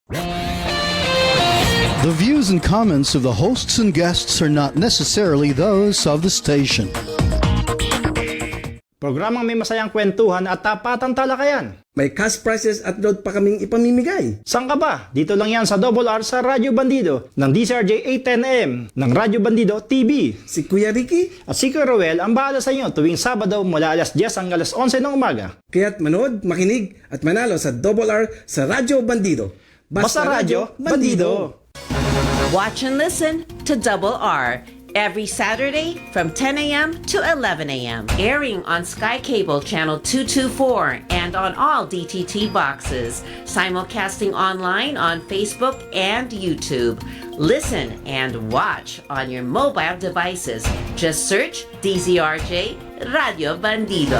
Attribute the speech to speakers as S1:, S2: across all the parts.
S1: The views and comments of the hosts and guests are not necessarily those of the station.
S2: Programang may masayang kwentuhan at tapatang talakayan.
S3: May cash prizes at load pa kaming ipamimigay.
S2: Saan ka ba? Dito lang yan sa Double R sa Radyo Bandido ng DCRJ 810am ng Radyo Bandido TV.
S3: Si Kuya Ricky,
S2: At si Kuya Roel ang bahala sa inyo tuwing Sabado mula alas 10 hanggang alas 11 ng umaga.
S3: kaya't manood, makinig at manalo sa Double R sa Radyo Bandido.
S2: Basta Radyo Bandido.
S4: Watch and listen to Double R every Saturday from 10 a.m. to 11 a.m. Airing on Sky Cable Channel 224 and on all DTT boxes. Simulcasting online on Facebook and YouTube. Listen and watch on your mobile devices. Just search DZRJ Radio Bandido.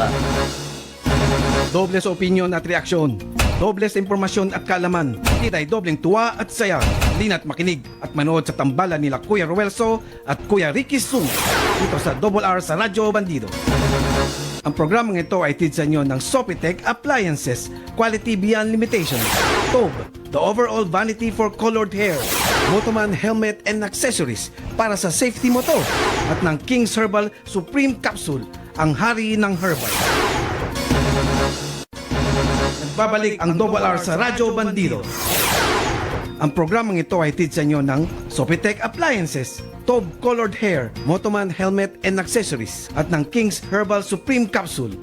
S3: Dobles opinion at reaksyon. Dobles impormasyon at kaalaman. Kita ay dobleng tuwa at saya. Lina't makinig at manood sa tambalan nila Kuya Ruelso at Kuya Ricky Sung dito sa Double R sa Radyo Bandido. Ang programang ito ay tid sa inyo ng Sopitech Appliances, Quality Beyond Limitation, TOB, the overall vanity for colored hair, Motoman helmet and accessories para sa safety moto, at ng King's Herbal Supreme Capsule, ang hari ng herbal. Nagbabalik ang Double R sa Radyo Bandido. Ang programang ito ay tid sa inyo ng Sopitech Appliances, TOB Colored Hair, Motoman Helmet and Accessories, at ng King's Herbal Supreme Capsule.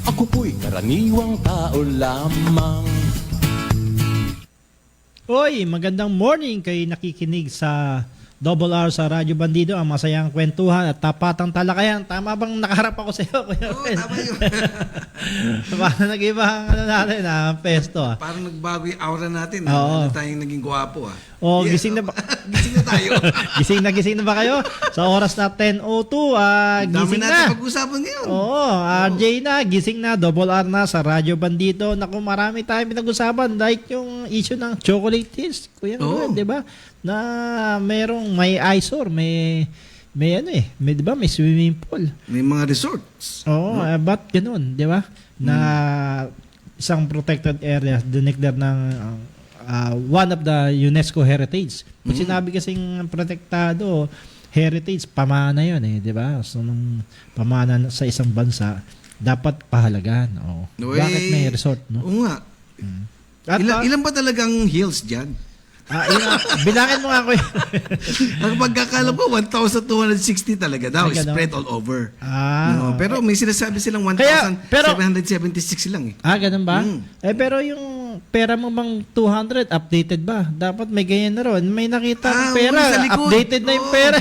S5: Ako po'y karaniwang tao lamang.
S6: Hoy, magandang morning kay nakikinig sa Double R sa Radyo Bandido, ang masayang kwentuhan at tapatang talakayan. Tama bang nakaharap ako sa iyo, Kuya Ren?
S3: Tama yun.
S6: Parang nag-iba ang natin, pesto.
S3: Parang nagbago yung aura natin.
S6: Oo.
S3: Ano tayong naging gwapo.
S6: Gising na ba?
S3: Gising na tayo.
S6: gising na ba kayo? Sa oras na 10:02,
S3: Dami
S6: gising
S3: natin
S6: na.
S3: pag-usapan ngayon.
S6: Oo, RJ na, gising na, Double R na sa Radyo Bandido. Naku, marami tayong pinag-usapan. Like yung issue ng chocolate hills, Kuya Ren, di ba? Na may eyesore, may ano may 'di ba, may swimming pool.
S3: May mga resorts.
S6: Oo, but ganoon, 'di ba? Na isang protected area dineclare ng one of the UNESCO heritage. Pag sinabi kasing protektado heritage, pamana 'yon 'di ba? So nung pamana sa isang bansa, dapat pahalagan. Oo. Bakit may resort, no?
S3: Oo nga.
S6: At
S3: Ilan ba talagang hills dyan?
S6: bilangin mo nga ako.
S3: Ang pagkakalam ko, 1,260 talaga daw.
S6: Ay,
S3: Spread all over.
S6: Ah.
S3: Pero may sinasabi silang
S6: Kaya, pero-
S3: 1,776 lang eh.
S6: Ganun ba? Pero yung pera mo bang 200, updated ba? Dapat may ganyan na ron. May nakita ng pera,
S3: sa likod.
S6: updated na yung pera.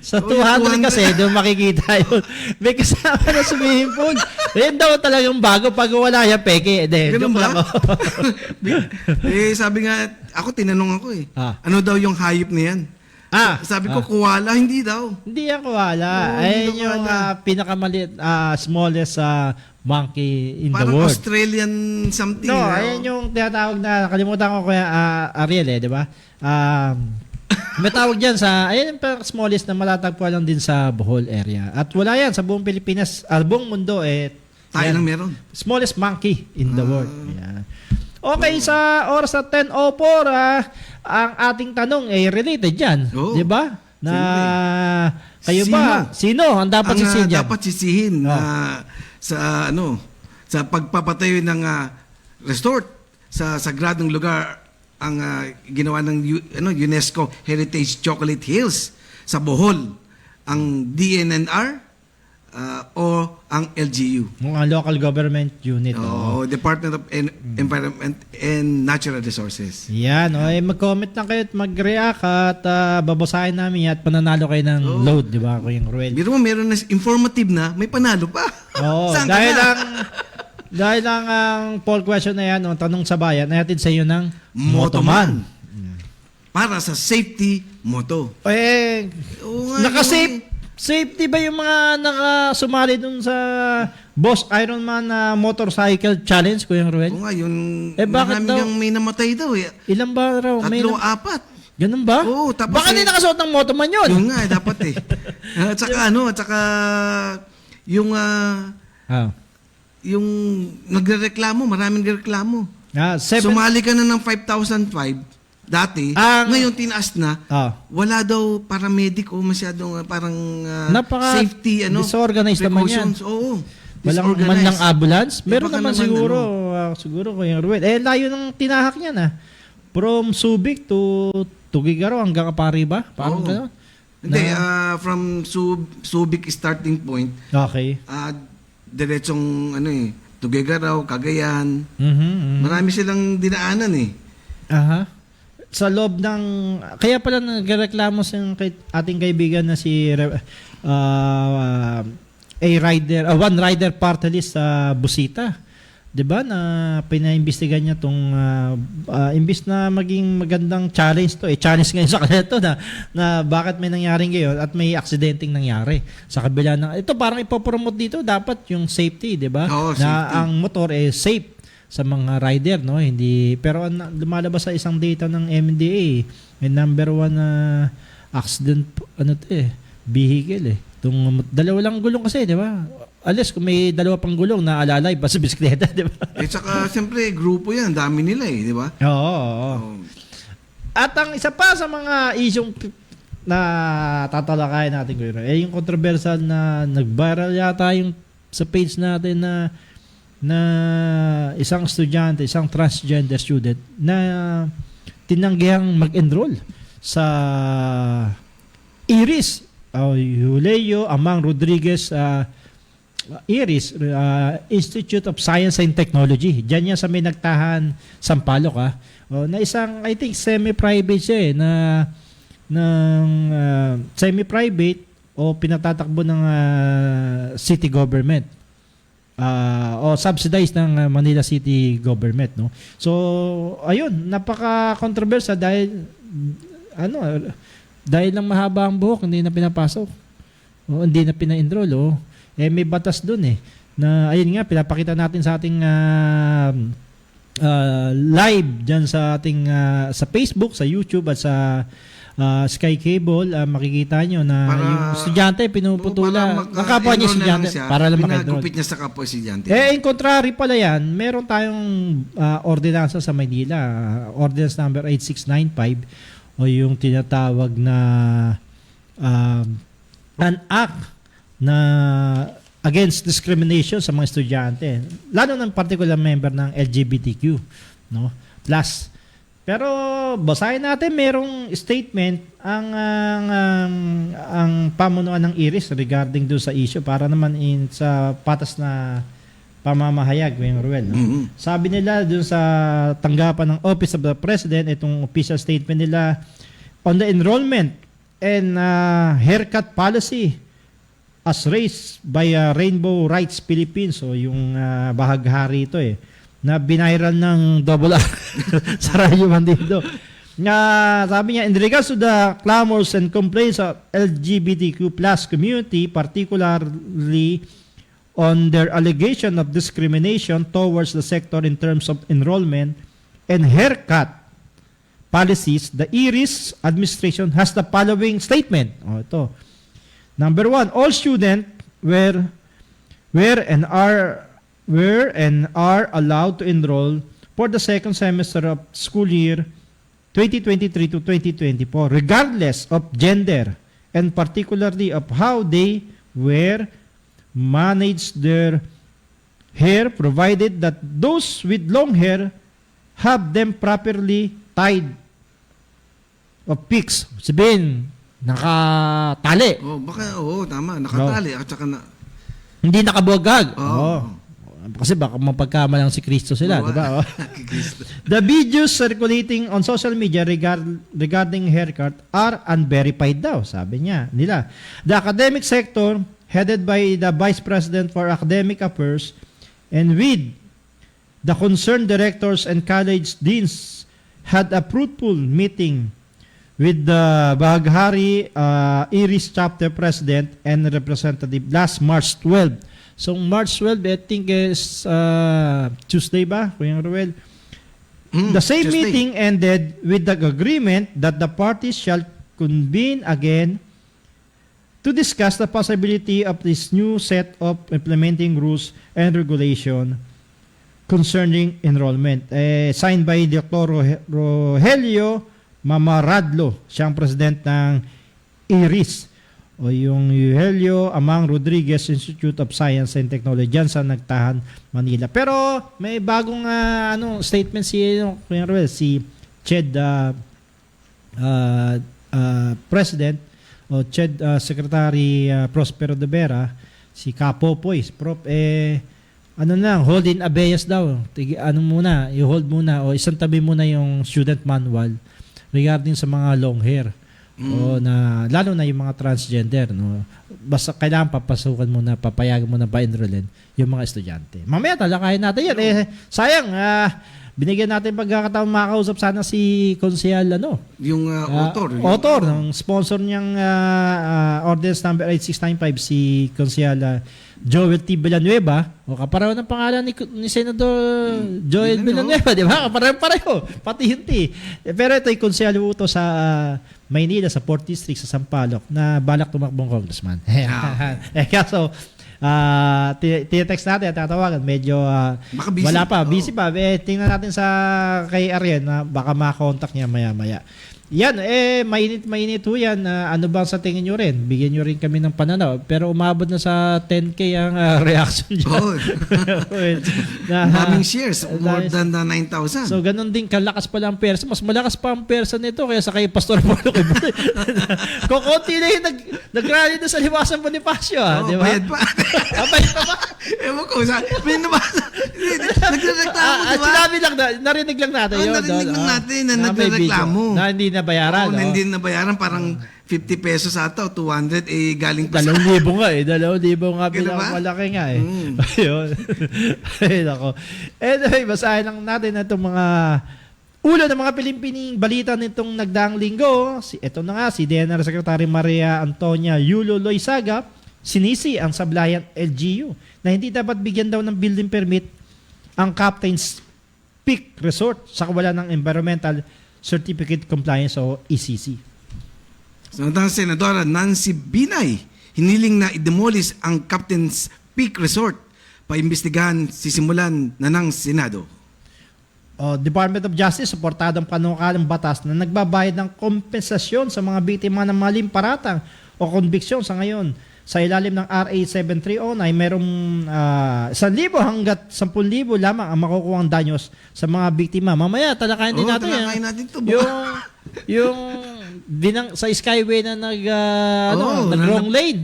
S6: Sa
S3: Oo,
S6: 200
S3: yung 200.
S6: kasi, doon makikita yun. May kasama na swimming pool. Yan daw talagang bago. Pag wala yan, peke.
S3: Ganun
S6: Joke
S3: ba?
S6: lang ako.
S3: Sabi nga, ako tinanong ako eh. Ano daw yung hayop na yan? Sabi ko, koala, hindi daw.
S6: Hindi yan koala.
S3: Oo,
S6: Ayun
S3: hindi
S6: yung
S3: koala.
S6: pinakamaliit, smallest monkey in the
S3: Parang
S6: world.
S3: Australian something.
S6: No,
S3: ah.
S6: ayan yung tinatawag na, nakalimutan ko Kuya Ariel di ba? May tawag dyan ayan yung smallest na matatagpuan lang din sa Bohol area. At wala yan sa buong Pilipinas, buong mundo,
S3: Tayo
S6: yan.
S3: lang meron.
S6: Smallest monkey in the world. Yan. Okay, sa oras na 10:04, ang ating tanong ay related dyan.
S3: Oo.
S6: Di ba? Na,
S3: Siyempre.
S6: kayo ba? Sino ang dapat sisihin dyan?
S3: Dapat sisihin sa pagpapatayo ng resort sa sagradong lugar ang ginawa ng UNESCO Heritage Chocolate Hills sa Bohol, ang DNNR o ang LGU.
S6: Mga local government unit.
S3: O Department of Environment and Natural Resources.
S6: Yan, mag-comment lang kayo at mag-react at babasahin namin yan at pananalo kayo ng load, di ba, Kuya Ruel?
S3: Biro mo, meron na informative na, may panalo pa.
S6: Oo,
S3: Saan ka na?
S6: dahil lang ang poll question na yan, tanong sa bayan, natin sa iyo ng
S3: Motoman. Para sa safety moto. Oo nga,
S6: Safety ba yung mga nakasumali dun sa Boss Ironman Motorcycle Challenge, Kuya Ruel?
S3: Oo nga, yun.
S6: Bakit
S3: Marami
S6: daw?
S3: yung may namatay daw eh.
S6: Ilan ba raw?
S3: 3, 4.
S6: Ganun ba?
S3: Oo, tapos
S6: Baka hindi nakasuot ng Motoman yun.
S3: Yun nga, dapat eh. At saka yung
S6: Ah.
S3: yung nagrereklamo, maraming nagrereklamo.
S6: Seven.
S3: Sumali ka na ng 5,005 dati, ngayon tinaas na. Wala daw paramedic o masyadong parang safety
S6: disorganized naman yan.
S3: precautions. Oo.
S6: Walang man
S3: disorganized.
S6: ng ambulance. Meron
S3: Baka
S6: naman siguro, siguro Kuya Ruel. Layo ng tinahak niya na. From Subic to Tugigaraw hanggang Kapari ba? Parang
S3: Oo.
S6: gano'n?
S3: Hindi, from Subic starting point,
S6: Okay.
S3: diretsong Tuguegarao, Cagayan.
S6: Mhm.
S3: Marami silang dinaanan eh.
S6: Aha. Sa loob ng kaya pala nagreklamo sa ating kaibigan na si One Rider Party List sa Busita. 'Di ba na pinaimbestigahan niya tong imbis na maging magandang challenge to, challenge ngayon sa kanila to na bakit may nangyaring gayon at may aksidenteng nangyari sa kabila ng ito. Parang ipopromote dito dapat yung safety, 'di ba?
S3: Oo,
S6: Na
S3: safety.
S6: ang motor safe sa mga rider, no? Hindi, pero lumalabas sa isang data ng MDA, may number 1 na accident vehicle Itong dalawa lang gulong kasi, 'di ba? Alas kung may dalawa pang gulong na alalay pa sa bisikleta, 'di ba?
S3: Saka siyempre grupo 'yan, dami nila di ba?
S6: Oo. At ang isa pa sa mga isyong na tatalakayin natin ngayon, yung controversial na nag-viral yata yung sa page natin na isang estudyante, isang transgender student na tinanggihang mag-enroll sa IRIS, Julio Amang Rodriguez IRIS, Institute of Science and Technology. Diyan yan sa may nagtahan Sampaloc na isang I think semi-private siya semi-private o pinatatakbo ng city government. O subsidized ng Manila City government, no. So ayun, napaka-controversial dahil dahil lang mahaba ang buhok, hindi na pinapasok. O hindi na pina-enroll, may batas doon na ayun nga pinapakita natin sa ating live diyan sa ating sa Facebook, sa YouTube at sa Sky Cable. Makikita nyo na yung estudyante pinuputula ang kapwa niya estudyante para lang maka-enroll.
S3: Pinagupit niya sa kapwa estudyante.
S6: In contrary pala yan, meron tayong ordinansa sa Maynila, ordinance number 8695 o yung tinatawag na an act na against discrimination sa mga estudyante, lalo ng particular member ng LGBTQ, no? Plus. Pero basahin natin, merong statement ang pamunuan ng IRIS regarding do sa issue para naman sa patas na pamamahayag, Kuya Ruel, no?
S3: Mm-hmm.
S6: Sabi nila dun sa tanggapan ng Office of the President, itong official statement nila on the enrollment and haircut policy as raised by Rainbow Rights Philippines, o yung bahaghari ito na biniral ng Double R sa Radyo Bandido. Sabi niya, in regards to the clamors and complaints of LGBTQ plus community, particularly on their allegation of discrimination towards the sector in terms of enrollment and haircut policies, the IRIS administration has the following statement. Ito. Number 1, all students were and are allowed to enroll for the second semester of school year 2023 to 2024, regardless of gender and particularly of how they manage their hair, provided that those with long hair have them properly tied of picks. Sabihin, nakatali.
S3: Tama, nakatali at saka
S6: hindi nakabuwagag.
S3: Oo.
S6: Kasi baka mapagkamalang si Kristo sila, di ba? The videos circulating on social media regarding haircut are unverified daw, sabi nila. The academic sector, headed by the Vice President for Academic Affairs, and with the concerned directors and college deans, had a fruitful meeting with the Bahaghari IRIS chapter president and representative last March 12. So March 12, I think is Tuesday ba, Kuya Ruel? The same
S3: Tuesday.
S6: meeting ended with the agreement that the parties shall convene again to discuss the possibility of this new set of implementing rules and regulation concerning enrollment. Signed by Dr. Rogelio Mamaradlo, siyang president ng IRIS o yung Rogelio Amang Rodriguez Institute of Science and Technology dyan sa Nagtahan, Manila. Pero may bagong statement si Kuya Ruel, si CHED President o CHED Secretary Prospero de Vera, si Kapopoy, Prof, hold in abeyance daw. I-hold muna o isang tabi muna yung student manual regarding sa mga long hair. O na lalo na yung mga transgender, no. Basta kailangan papasukan muna, papayagan muna pa-enrollin yung mga estudyante. Mamaya talakayin natin yan. Sayang, binigyan natin pagkakataon makausap sana si Konsehal
S3: Yung author.
S6: Author ng sponsor niyang ordinance number 8695, si Konsehal Joel T. Villanueva. O kapareho ng pangalan ni Senador Joel Villanueva, di ba? Kapareho. Pati yung T. Pero ito yung Konsehal uto sa Maynila, sa 4th District, sa Sampaloc, na balak tumakbong congressman. Kaso, tinetext natin at tatawagan, medyo wala pa, busy pa. Tingnan natin sa kay Ariel na baka makakontakt niya maya-maya. Yan, mainit ho yan. Ano ba sa tingin nyo rin? Bigyan nyo rin kami ng pananaw. Pero umabot na sa 10K ang reaction dyan.
S3: Daming shares, more than 9,000.
S6: So, ganun din, kalakas pala ang persa. Mas malakas pa ang persa nito kaya sa kay Pastor Paulo. Kukunti na yung nag-rally na sa Liwasan Bonifacio. Di ba?
S3: Bayad pa.
S6: Bayad pa ba?
S3: Ewan ko, nagreklamo, di ba?
S6: Sinabi lang, narinig lang natin yun.
S3: Narinig lang natin na nagreklamo.
S6: Na hindi nabayaran.
S3: Hindi nabayaran, parang 50 pesos ata o 200, galing pa
S6: 2,000 nga 2,000 nga bilang
S3: ba?
S6: malaki nga Ayun. Ay, nako. Anyway, basahin lang natin na itong mga ulo ng mga Pilipining balita nitong nagdaang linggo. Ito na nga, si DNR Secretary Maria Antonia Yulo Loizaga, sinisi ang Sablayan LGU na hindi dapat bigyan daw ng building permit ang Captain's Peak Resort sa kawalan ng Environmental Certificate Compliance o ECC.
S3: Samantang Senadora Nancy Binay, hiniling na i-demolish ang Captain's Peak Resort. Paimbestigahan sisimulan na ng Senado.
S6: Department of Justice, suportadong panukalang batas na nagbabayad ng kompensasyon sa mga biktima ng maling paratang o konbiksyon sa ngayon. Sa ilalim ng RA 7309, mayroong 1,000 hanggat 10,000 lamang ang makukuha ang danyos sa mga biktima. Mamaya, talakayin din natin.
S3: Talakayin natin ito.
S6: Yung sa Skyway na nag-wrong lane,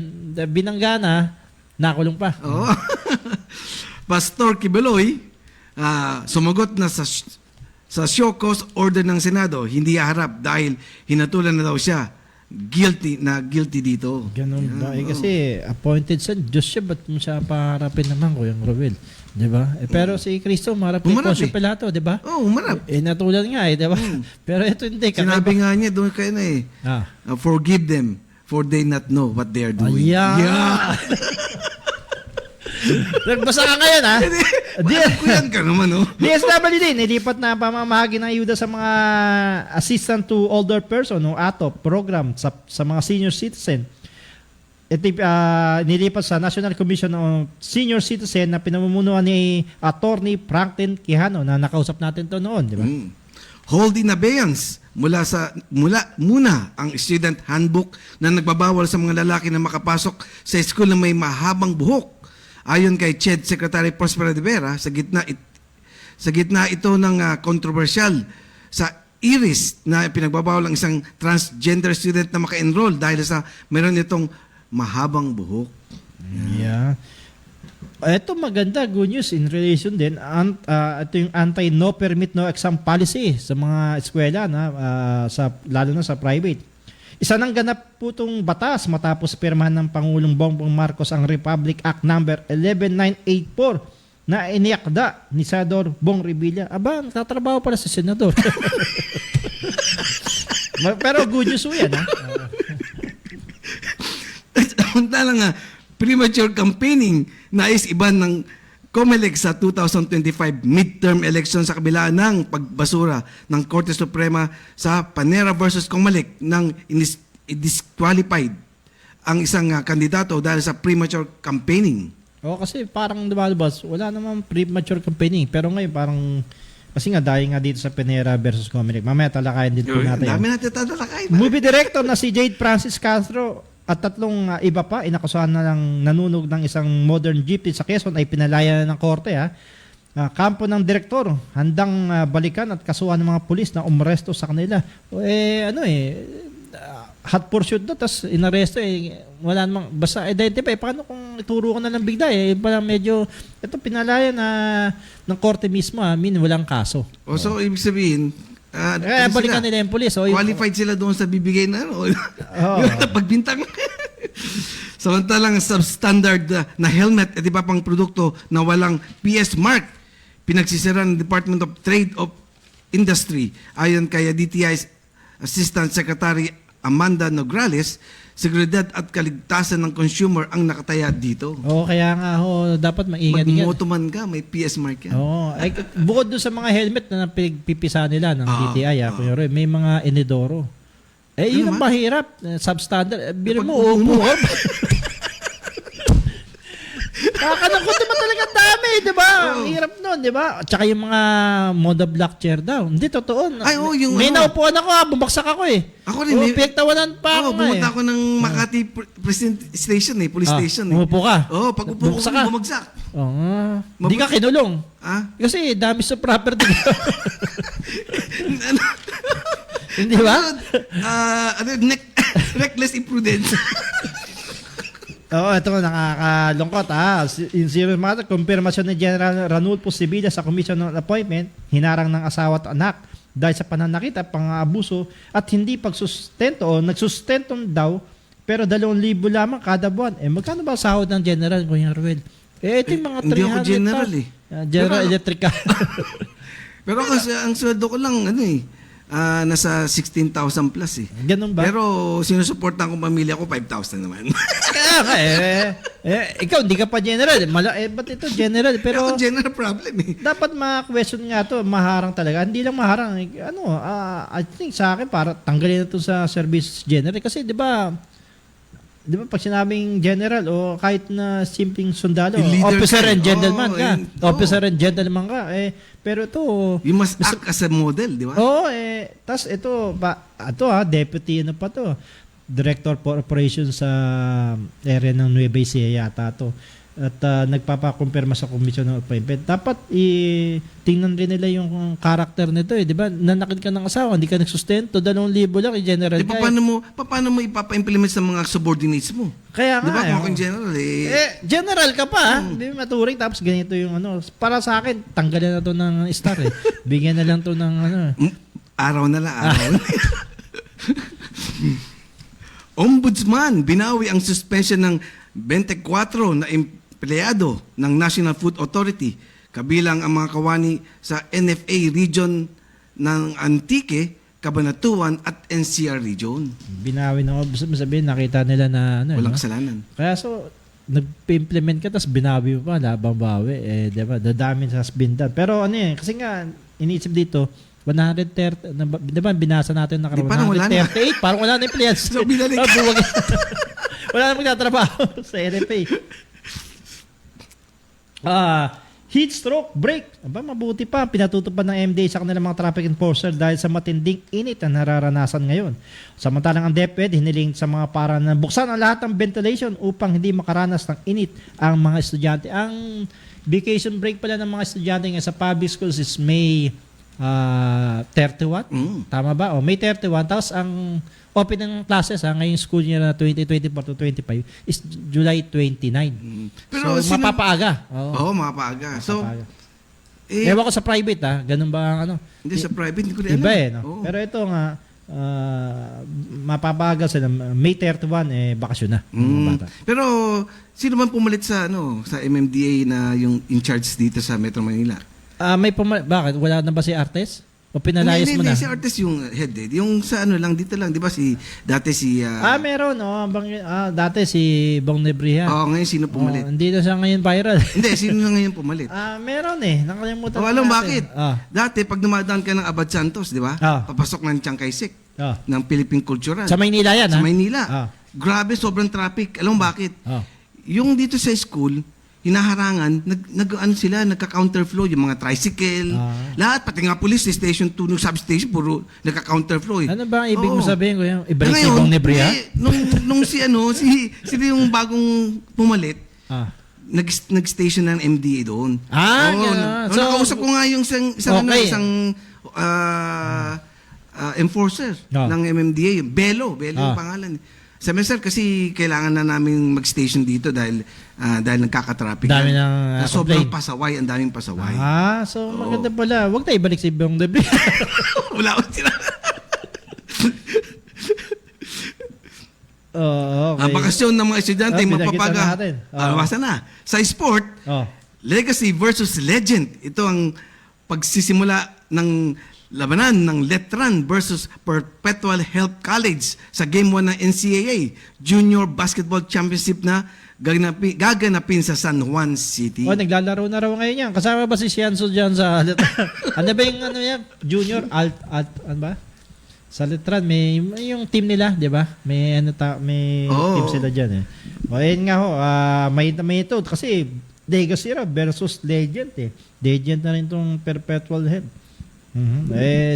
S6: binangga na, nakulong pa.
S3: Pastor Kibeloy, sumagot na sa show cause order ng Senado. Hindi haharap dahil hinatulan na daw siya. Guilty dito.
S6: Ganun ba? Kasi appointed sa Diyos siya, ba't mo siya paharapin naman, Kuya Romel? Di ba? Pero si Cristo, umarap kay Poncio Pilato, di ba?
S3: Umarap.
S6: Natulad nga, di ba? Pero ito hindi.
S3: Sinabi nga niya, doon kayo na forgive them, for they not know what they are doing.
S6: Yeah. Nagbasa ka ngayon, ha?
S3: Alam ko yan ka naman,
S6: DSWD, nilipat na pamamahagi ng ayuda sa mga assistant to older person o ATOP program sa mga senior citizen. Ito nilipat sa National Commission on Senior Citizen na pinamumunuan ni Attorney Franklin Quijano na nakausap natin to noon, di ba?
S3: Hold in abeyance muna ang student handbook na nagbabawal sa mga lalaki na makapasok sa school na may mahabang buhok. Ayon kay CHED Secretary Prospero de Vera, sa gitna ito ng kontrobersyal sa IRIS na pinagbabawal ang isang transgender student na maka-enroll dahil sa meron itong mahabang buhok.
S6: Yeah. Ito maganda, good news in relation din. Ito yung anti-no permit, no exam policy sa mga eskwela, lalo na sa private. Isa nang ganap po itong batas matapos pirmahan ng Pangulong Bongbong Marcos ang Republic Act number 11984 na iniakda ni Senador Bong Revilla. Aba, nagtatrabaho pala sa senador. Pero good news po yan, ha?
S3: Samantalang premature campaigning nais iban ng COMELEC sa 2025 midterm election sa kabila ng pagbasura ng Korte Suprema sa Panera versus COMELEC ng disqualified ang isang kandidato dahil sa premature campaigning.
S6: Kasi parang lumalabas, wala namang premature campaigning. Pero ngayon parang, kasi nga dahil nga dito sa Pinera versus Comelec. Mamaya talakayan din po natin.
S3: Dami natin tatalakay.
S6: Movie director na si Jade Francis Castro at tatlong iba pa inakusahan na lang nanunog ng isang modern jeepney sa Quezon ay pinalaya na ng korte. Kampo ng direktor handang balikan at kasuhan ng mga pulis na umresto sa kanila. Hot pursuit doon, tapos inaresto wala namang, basta identify, paano kung ituro ko na lang bigla parang medyo, ito pinalaya na ng korte mismo, walang kaso.
S3: So, ibig sabihin,
S6: balikan nila yung pulis.
S3: Qualified sila doon sa bibigay na pagbintang. Samantalang substandard na helmet at iba pang produkto na walang PS mark, pinagsisira ng Department of Trade of Industry. Ayon kay DTI's Assistant Secretary Amanda Nograles, seguridad at kaligtasan ng consumer ang nakataya dito.
S6: Kaya nga dapat maingat.
S3: Mag-motoman ka, may PS mark yan.
S6: Bukod doon sa mga helmet na pinagpipisa nila ng DTI, kunyari, may mga inidoro. Yun ang mahirap. Substandard. Biro mo, uupo. Kakalangkot naman talaga dami, di ba? Ang hirap nun, di ba? Tsaka yung mga Moda Black Chair daw. Hindi, totoo. May naupuan ako, bumagsak ako
S3: Ako rin.
S6: Pinagtawanan pa ako
S3: bumunta ako ng Makati Precinct Station Police Station
S6: Umupo ka?
S3: pag upo ko, bumagsak.
S6: Hindi ka kinulong. Kasi dami sa property. Hindi ba?
S3: Reckless imprudence.
S6: Ito nakakalungkot In serious matter, kumpirmasyon ni General Ranulfo Sevilla sa Commission on Appointment, hinarang ng asawa at anak dahil sa pananakit at pang-aabuso at hindi pagsustento o nagsustento daw pero 2,000 lamang kada buwan. Magkano ba sahod ng General, Kuya Ruel? Ito yung mga 300.
S3: Hindi ako General
S6: General Electrical.
S3: Pero kasi ang sweldo ko lang nasa 16,000 plus
S6: Ganun ba?
S3: Pero sinusuportahan ko pamilya ko 5,000 naman.
S6: Kaya nga ikaw hindi ka pa general. Ba't ito general? Pero
S3: ako general problem
S6: dapat ma-question nga to, maharang talaga. Hindi lang maharang. I think sa akin para tanggalin na to sa service general kasi 'di ba pag sinabing general o kahit na simpleng sundalo, officer and gentleman ka. Officer and gentleman ka. Pero ito,
S3: you must act as a model, di ba?
S6: tas ito deputy pa to. Director for operations sa area ng Nueva Ecija yata to. At nagpapakumpirma sa Commission of Appointment. Dapat tingnan rin nila yung karakter nito di ba? Nanakit ka ng asawa, hindi ka nagsustento, 2,000 lang i-general ka.
S3: Paano mo ipapa-implement sa mga subordinates mo?
S6: Kaya nga.
S3: Di ba kung akong general
S6: general ka pa, hindi maturing tapos ganito yung para sa akin, tanggalin na to ng star Bigyan na lang to ng
S3: araw na lang, araw. Ombudsman, binawi ang suspension ng 24 na empleyado ng National Food Authority, kabilang ang mga kawani sa NFA region ng Antique, Cabanatuan at NCR region.
S6: Binawi na sabihin, nakita nila na
S3: walang kasalanan.
S6: Kaya nag-implement ka tapos binawi mo pa, labang bawi. Diba? Dadami sa bindan. Pero kasi nga, iniisip dito, 130, diba binasa natin na 138, parang wala na yung players.
S3: So, binalik.
S6: Wala na magtatrabaho sa NFA. Heat stroke break. Mabuti pa. Pinatutupad ng MDA sa kanilang mga traffic enforcer dahil sa matinding init na nararanasan ngayon. Samantalang ang DepEd hiniling sa mga para na buksan ang lahat ng ventilation upang hindi makaranas ng init ang mga estudyante. Ang vacation break pala ng mga estudyante sa public schools is May 31. Tama ba? May 31. Tapos ang open ng classes ngayong school year na 2024 to 25 is July 29. Pero mapapaaga.
S3: Mapapaaga. So,
S6: ewan ko sa private ganun ba ang
S3: Hindi sa private, hindi ko rin
S6: alam. No? Pero ito nga, mapapaaga sila. May 31, bakasyon na. Bata.
S3: Pero, sino man pumalit sa MMDA na yung in charge dito sa Metro Manila?
S6: Bakit? Wala na ba si Artes? O pinalayas mo na?
S3: Si Artes yung head Yung sa lang, dito lang. Di ba dati si...
S6: meron. Dati si Bong Nebriha.
S3: Ngayon sino pumalit?
S6: Hindi na siya ngayon viral.
S3: Hindi, sino na ngayon pumalit?
S6: Meron Nakalimutan
S3: alam bakit? Dati, pag dumadaan ka ng Abad Santos, di ba? Papasok ng Chiang Kai-shek ng Philippine Cultural.
S6: Sa Maynila yan,
S3: Sa Maynila. grabe, sobrang traffic. Alam mo bakit?
S6: Oh.
S3: Yung dito sa school, hinaharangan, nagka-counterflow, yung mga tricycle, lahat, pati nga police station 2, nung substation, puro nagka-counterflow.
S6: Ano ba ang ibig mo
S3: Oo.
S6: sabihin ko yung ibalik si
S3: Ngayon,
S6: Bong Nebria?
S3: nung sila yung bagong pumalit,
S6: Ah.
S3: nag-station ng MDA doon.
S6: Ganun. So,
S3: nakausap ko nga yung
S6: Okay.
S3: enforcer ng MMDA, Belo yung pangalan. Sabi, sir, kasi kailangan na namin mag-station dito dahil nagkaka-traffic.
S6: Dami ng
S3: sobrang
S6: complaint.
S3: pasaway, ang daming pasaway.
S6: So maganda pala. Huwag tayo ibalik si Bong Nebria.
S3: Wala ko sila.
S6: Okay.
S3: Ang bakasyon ng mga estudyante,
S6: Binagita
S3: mapapaga.
S6: natin.
S3: Basta na. Sa sport, Legacy versus Legend. Ito ang pagsisimula ng labanan ng Letran versus Perpetual Health College sa Game 1 ng NCAA Junior Basketball Championship na gaganapin sa San Juan City.
S6: Naglalaro na raw ngayon yan. Kasama ba si Cianzo dyan sa ano ba yung yan? Junior? Ano ba? Sa Letran, may yung team nila, di ba? May team sila dyan eh. Ayun nga ho, may ito. Kasi Legacy versus Legend eh. Legend na rin itong Perpetual Health.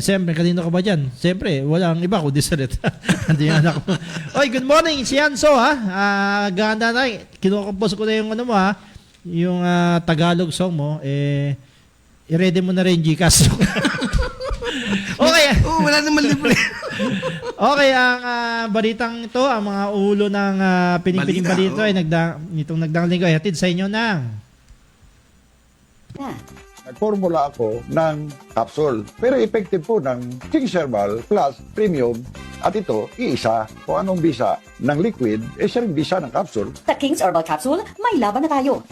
S6: Siyempre, kanino ka ba dyan? Siyempre, walang iba kundi sa Letran. Hindi yung anak mo. Oy, good morning, Cianzo ha. Ganda na. Kinukumpos ko na yung ano mo ha. Yung Tagalog song mo. I-ready mo na rin Gcash. Okay.
S3: Wala naman libre.
S6: Okay, ang balitang ito, ang mga ulo ng pining-pining balito ay itong nagdaang linggo ay hatid sa inyo ng
S7: Nagformula ako ng capsule. Pero effective po ng King's Herbal Plus Premium. At ito, iisa. Kung anong bisa ng liquid, siya rin bisa ng capsule.
S8: Sa King's Herbal Capsule, may laban na tayo.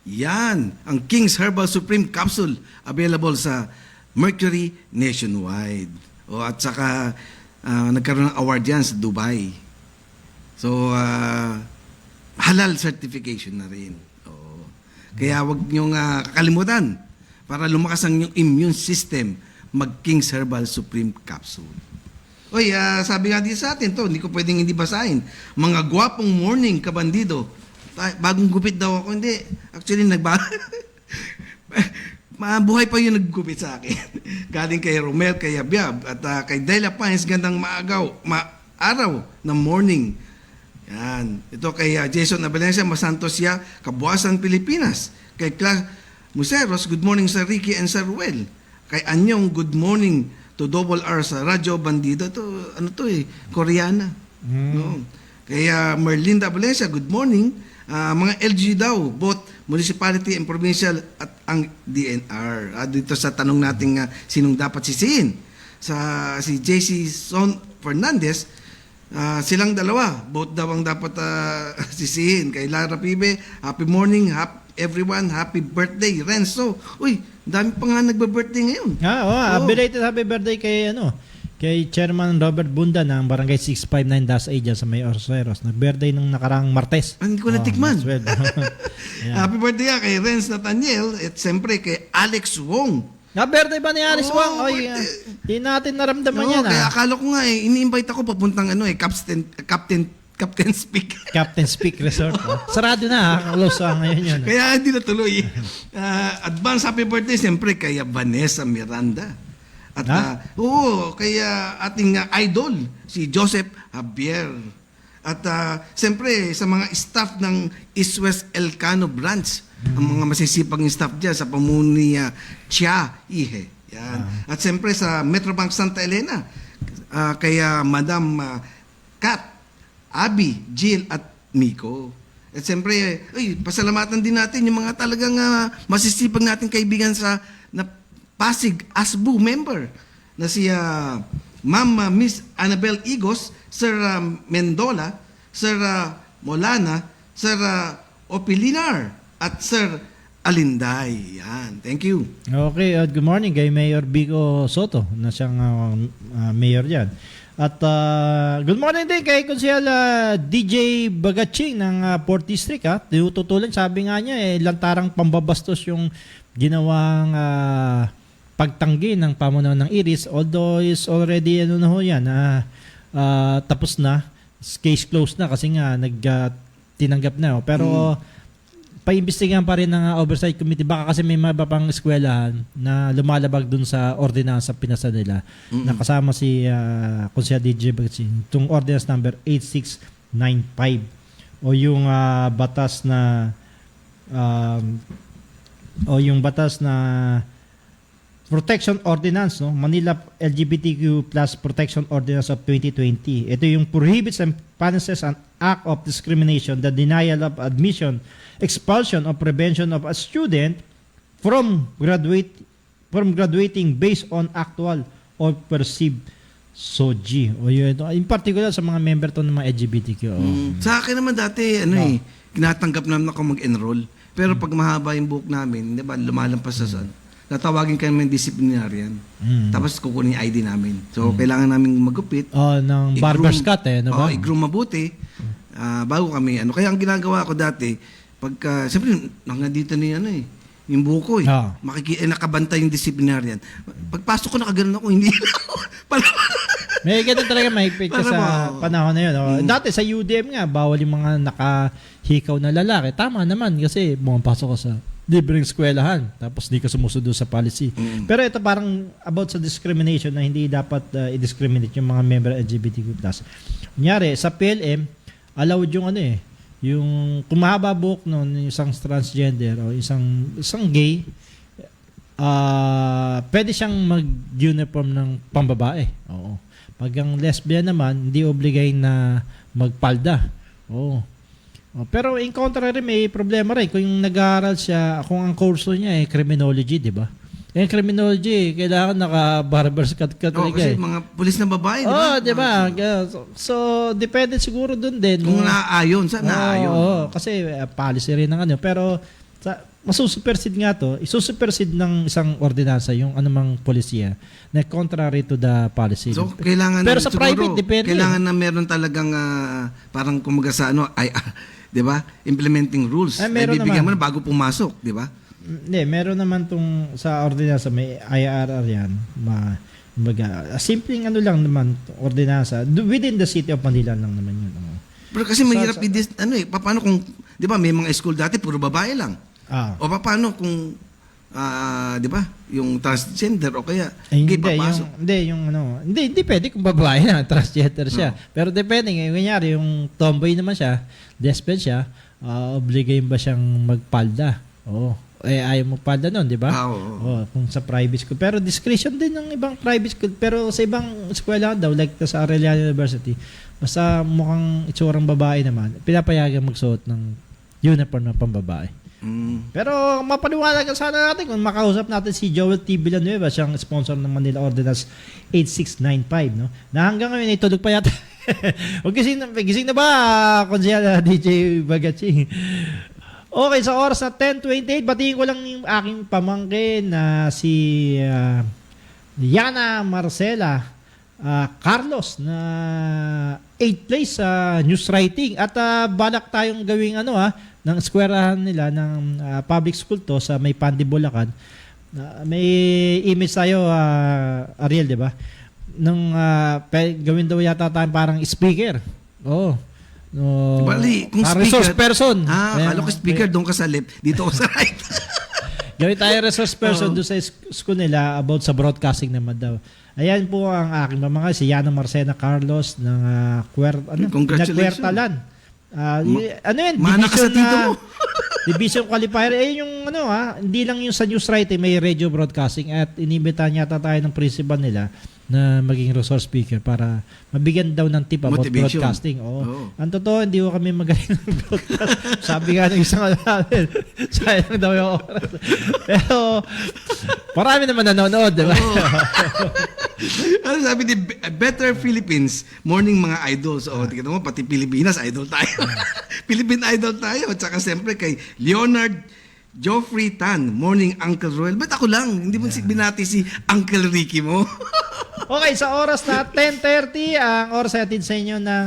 S3: Yan, ang King's Herbal Supreme Capsule available sa Mercury nationwide. At saka nagkaroon ng award yan sa Dubai. So, halal certification na rin. Kaya wag niyong kakalimutan para lumakas ang inyong immune system, mag-King's Herbal Supreme Capsule. Sabi nga dito sa atin to, hindi ko pwedeng hindi basahin. Mga gwapong morning kabandido. Bagong gupit daw ako. Hindi. Actually, mabuhay pa yung naggupit sa akin. Galing kay Romel, kay Abiab, at kay Dela Pines, gandang araw ng morning. Yan. Ito kay Jason Abelencia, Masantos Ya, Kabuasan, Pilipinas. Kay Clark Museros, good morning Sir Ricky and Sir Ruel. Kay Anyong, good morning to Double R sa Radyo Bandido. Ito, Koreana. No. Kay Merlinda Abelencia, good morning. Mga LG daw, both municipality and provincial at ang DNR. Dito sa tanong nating sinong dapat sisihin. Si JC Son Fernandez, silang dalawa, both daw ang dapat sisihin. Kay Lara Pibe, happy morning, everyone, happy birthday, Renzo. Uy, dami pa nga nagbe-birthday ngayon.
S6: Belated happy birthday kay Chairman Robert Bunda ng Barangay 659-A dyan sa May Orseros. Nag-birthday nung nakarang Martes.
S3: Hindi ko natikman.
S6: Yeah.
S3: Happy birthday kay Renz Nathaniel at siyempre kay Alex Wong.
S6: Birthday ba ni Alice Wong? Di natin naramdaman yan.
S3: Kaya akala ko nga ini-invite ako papuntang Captain Speak.
S6: Captain Speak Resort. Sarado na close ngayon yun.
S3: Kaya hindi natuloy. Advance happy birthday siyempre kay Vanessa Miranda. At kaya ating idol si Joseph Javier. At siyempre sa mga staff ng East West Elcano branch, ang mga masisipag staff diyan sa pamuno ni Chia Ihe. Yan. At siyempre sa Metrobank Santa Elena, kaya Madam Kat, Abby, Jill at Miko. At siyempre, pasalamatan din natin yung mga talagang masisipag nating kaibigan sa Pasig ASBU member na si Ma'am Miss Annabel Igos, Sir Mendola, Sir Molana, Sir Opilinar, at Sir Alinday. Yan. Thank you.
S6: Okay, good morning kay Mayor Bico Soto na siyang mayor dyan. At good morning din kay Konsehal DJ Bagaching ng 4th District. Tinututulan, sabi nga niya, lantarang pambabastos yung ginawang pagtanggi ng pamunuan ng Iris, although is already yan, tapos na, case closed na kasi nga tinanggap na. Pero paimbestigahan pa rin ng oversight committee. Baka kasi may mga iba pang eskwelahan na lumalabag dun sa ordinansa pinasa nila. Nakasama si Konsehal DJ Bagatsing. Itong ordinance number 8695 o yung batas na Protection Ordinance, no? Manila LGBTQ plus Protection Ordinance of 2020. Ito yung prohibits and punishes an act of discrimination, the denial of admission, expulsion, or prevention of a student from graduating based on actual or perceived SOGI. O yun, in particular sa mga member to ng mga LGBTQ.
S3: Sa akin naman dati, kinatanggap naman ako mag-enroll. Pero pag mahaba yung book namin, di ba, lumalampas sa tatawagin kami ng disciplinarian. Tapos kukunin yung ID namin. So, kailangan namin magupit.
S6: Ng barber's cut no ba?
S3: I-groom mabuti. Bago kami, Kaya ang ginagawa ko dati, pagka, siyempre, hanggang dito na yung buko nakabantay yung disciplinarian. Pagpasok ko, nakaganon ako, hindi
S6: May ganun talaga mahigpit ka sa panahon na yun. Dati sa UDM nga, bawal yung mga nakahikaw na lalaki. Tama naman kasi bumapasok ka sa libreng eskwelahan tapos di ka sumusunod sa policy. Pero ito parang about sa discrimination na hindi dapat i-discriminate yung mga member LGBTQ+. Kunyari, sa PLM, allowed yung yung kumahaba buhok noon, isang transgender o isang gay, pwede siyang mag-uniform ng pambabae. Oo. Pag ang lesbian naman, hindi obligay na magpalda. Oo. Pero in contrary, may problema rin. Kung nag-aaral siya, kung ang course niya criminology, di ba? Criminology, kailangan naka-barber's cut
S3: kasi mga pulis na babae, di ba?
S6: Di ba? So, depende siguro dun din.
S3: Kung naaayon, saan naaayon?
S6: Kasi policy rin ng Pero, masusupersid nga to, isusupersid ng isang ordinansa yung anumang polisiya na contrary to the policy.
S3: So, kailangan
S6: pero sa private, depende.
S3: Kailangan na meron talagang parang kumaga sa di ba? Implementing rules. Bibigyan mo na bago pumasok, di ba?
S6: Hindi, meron naman tong sa ordinansa, may IRR yan. Simpleng lang naman, ordinansa. Within the city of Manila lang naman yun.
S3: Pero kasi mahirap paano kung, di ba, may mga school dati, puro babae lang. O paano kung, di ba, yung transgender o kaya gay papasok?
S6: Hindi pwede kung babae na, transgender siya. Pero depende, kunyari, yung tomboy naman siya, lesbian siya, obligay ba siyang magpalda? Ayaw magpalda nun, di ba? Kung sa private school. Pero discretion din ng ibang private school. Pero sa ibang eskwela daw, like sa Arellano University, basta mukhang itsurang babae naman, pinapayagan magsuot ng uniform ng pambabae. Pero mapaliwanag sana natin kung makausap natin si Joel T. Villanueva, siyang sponsor ng Manila Ordinance 8695, no? Na hanggang ngayon ay tulog pa yata. Gising na ba, Konsehal DJ Bagatsing? Okay, sa oras na 10:28, batiin ko lang yung aking pamangkin na si Yana Marcela Carlos na 8th place sa news writing. At balak tayong gawing ng eskwelahan nila ng public school to sa may Pandi, Bulacan. May image tayo, Ariel, di ba? Gawin daw yata tayong parang speaker.
S3: Bali, kung speaker,
S6: resource person.
S3: Kala ko speaker, doon ka sa left, dito ako sa right.
S6: Gawin tayo resource person doon sa school nila about sa broadcasting naman daw. Ayan po ang aking mamangay, si Yana Marcena Carlos ng Nagkuertalan.
S3: Mana ka sa tito mo.
S6: Division qualifier. Yung hindi lang yung sa news writing, may radio broadcasting at inimbitahan yata tayo ng principal nila na maging resource speaker para mabigyan daw ng tip about
S3: motivation.
S6: Broadcasting. Ang totoo, hindi ko kami magaling ng broadcast. Sabi nga ng isang namin, sayang daw yung oras. Pero, marami naman nanonood, di ba?
S3: Ano sabi ni Better Philippines, morning mga idols. Tingnan mo, pati Pilipinas, idol tayo. Philippine idol tayo. At saka siyempre kay Leonard Geoffrey Tan, morning Uncle Roel. Ba't ako lang? Hindi mo binati si Uncle Ricky mo?
S6: Okay, sa oras na 10:30, ang oras natin sa inyo ng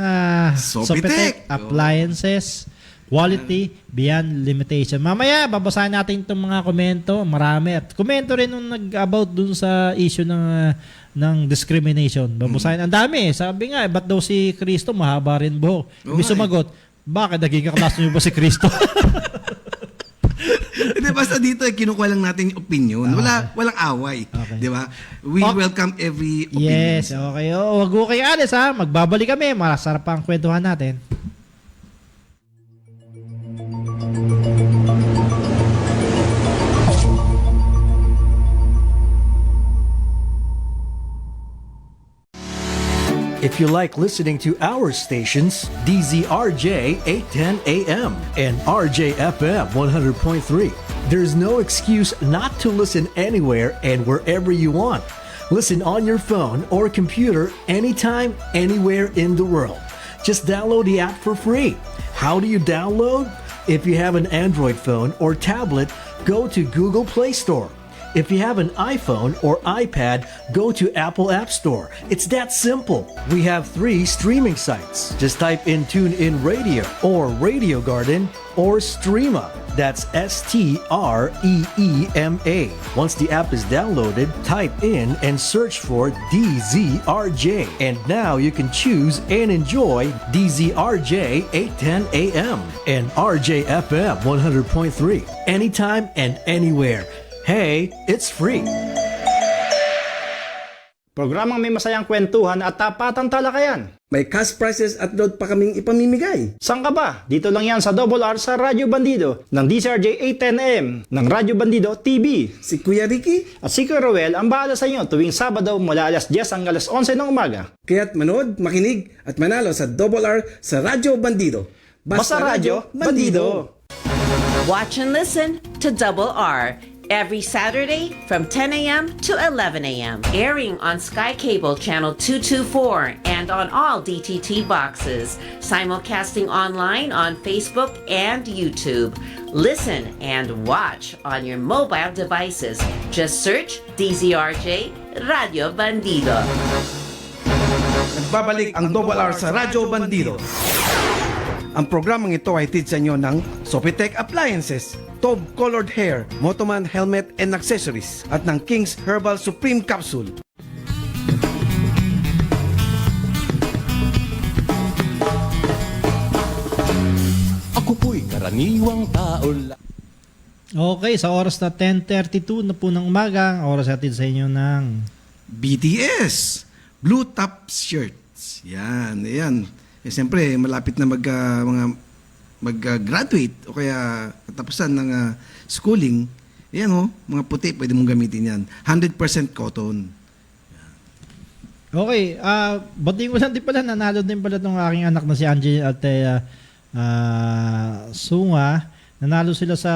S3: Sopitec
S6: Appliances, Quality Beyond Limitation. Mamaya, babasahin natin itong mga komento. Marami. At komento rin nung about dun sa issue ng ng discrimination. Babasahin, ang dami. Sabi nga, ba't daw si Kristo mahaba rin buhok? May sumagot, bakit naging kaklase niyo ba si Kristo?
S3: Hindi, basta dito kinukuha lang natin yung opinion. Walang away.
S6: Okay.
S3: Di ba? We welcome every opinion.
S6: Yes, okay. Wag ko kayo alis ha. Magbabalik kami. Masarap pa ang kwentuhan natin.
S9: If you like listening to our stations, DZRJ 810 AM and RJFM 100.3, there's no excuse not to listen anywhere and wherever you want. Listen on your phone or computer anytime, anywhere in the world. Just download the app for free. How do you download? If you have an Android phone or tablet, go to Google Play Store. If you have an iPhone or iPad, go to Apple App Store. It's that simple. We have 3 streaming sites. Just type in TuneIn Radio or Radio Garden or Streema. That's STREEMA. Once the app is downloaded, type in and search for DZRJ. And now you can choose and enjoy DZRJ 810 AM and RJFM 100.3 anytime and anywhere. Hey, it's free.
S2: Programang may masayang kwentuhan at tapatang talakayan.
S3: May cash prizes at load pa kaming ipamimigay.
S2: Saan ka ba? Dito lang yan sa Double R sa Radyo Bandido ng DCRJ 810M ng Radyo Bandido TV.
S3: Si Kuya Ricky,
S2: At si Kuya Roel ang bahala sa inyo tuwing Sabado mula alas 10 hanggang alas 11 ng umaga.
S3: kaya't manood, makinig at manalo sa Double R sa Radyo Bandido.
S2: Basta Radyo Bandido.
S4: Watch and listen to Double R every Saturday from 10 a.m. to 11 a.m. Airing on Sky Cable Channel 224 and on all DTT boxes. Simulcasting online on Facebook and YouTube. Listen and watch on your mobile devices. Just search DZRJ Radio Bandido.
S3: Nagbabalik ang Double R sa Radyo Bandido. Ang programang ito ay hatid sa inyo ng Sopitech Appliances, Tob Colored Hair, Motoman Helmet and Accessories at ng King's Herbal Supreme Capsule.
S5: Ako po'y karaniwang tao lang.
S6: Okay, sa oras na 10:32 na po ng umaga, ang oras natin sa inyo ng
S3: BTS, Blue Top Shirts. Yan, yan. Eh, siyempre, malapit na mag-graduate o kaya katapusan ng schooling. Yan mga puti, pwede mong gamitin yan. 100% cotton.
S6: Okay, batiin ko lang din pala, nanalo din pala itong aking anak na si Angie at Sunga. Nanalo sila sa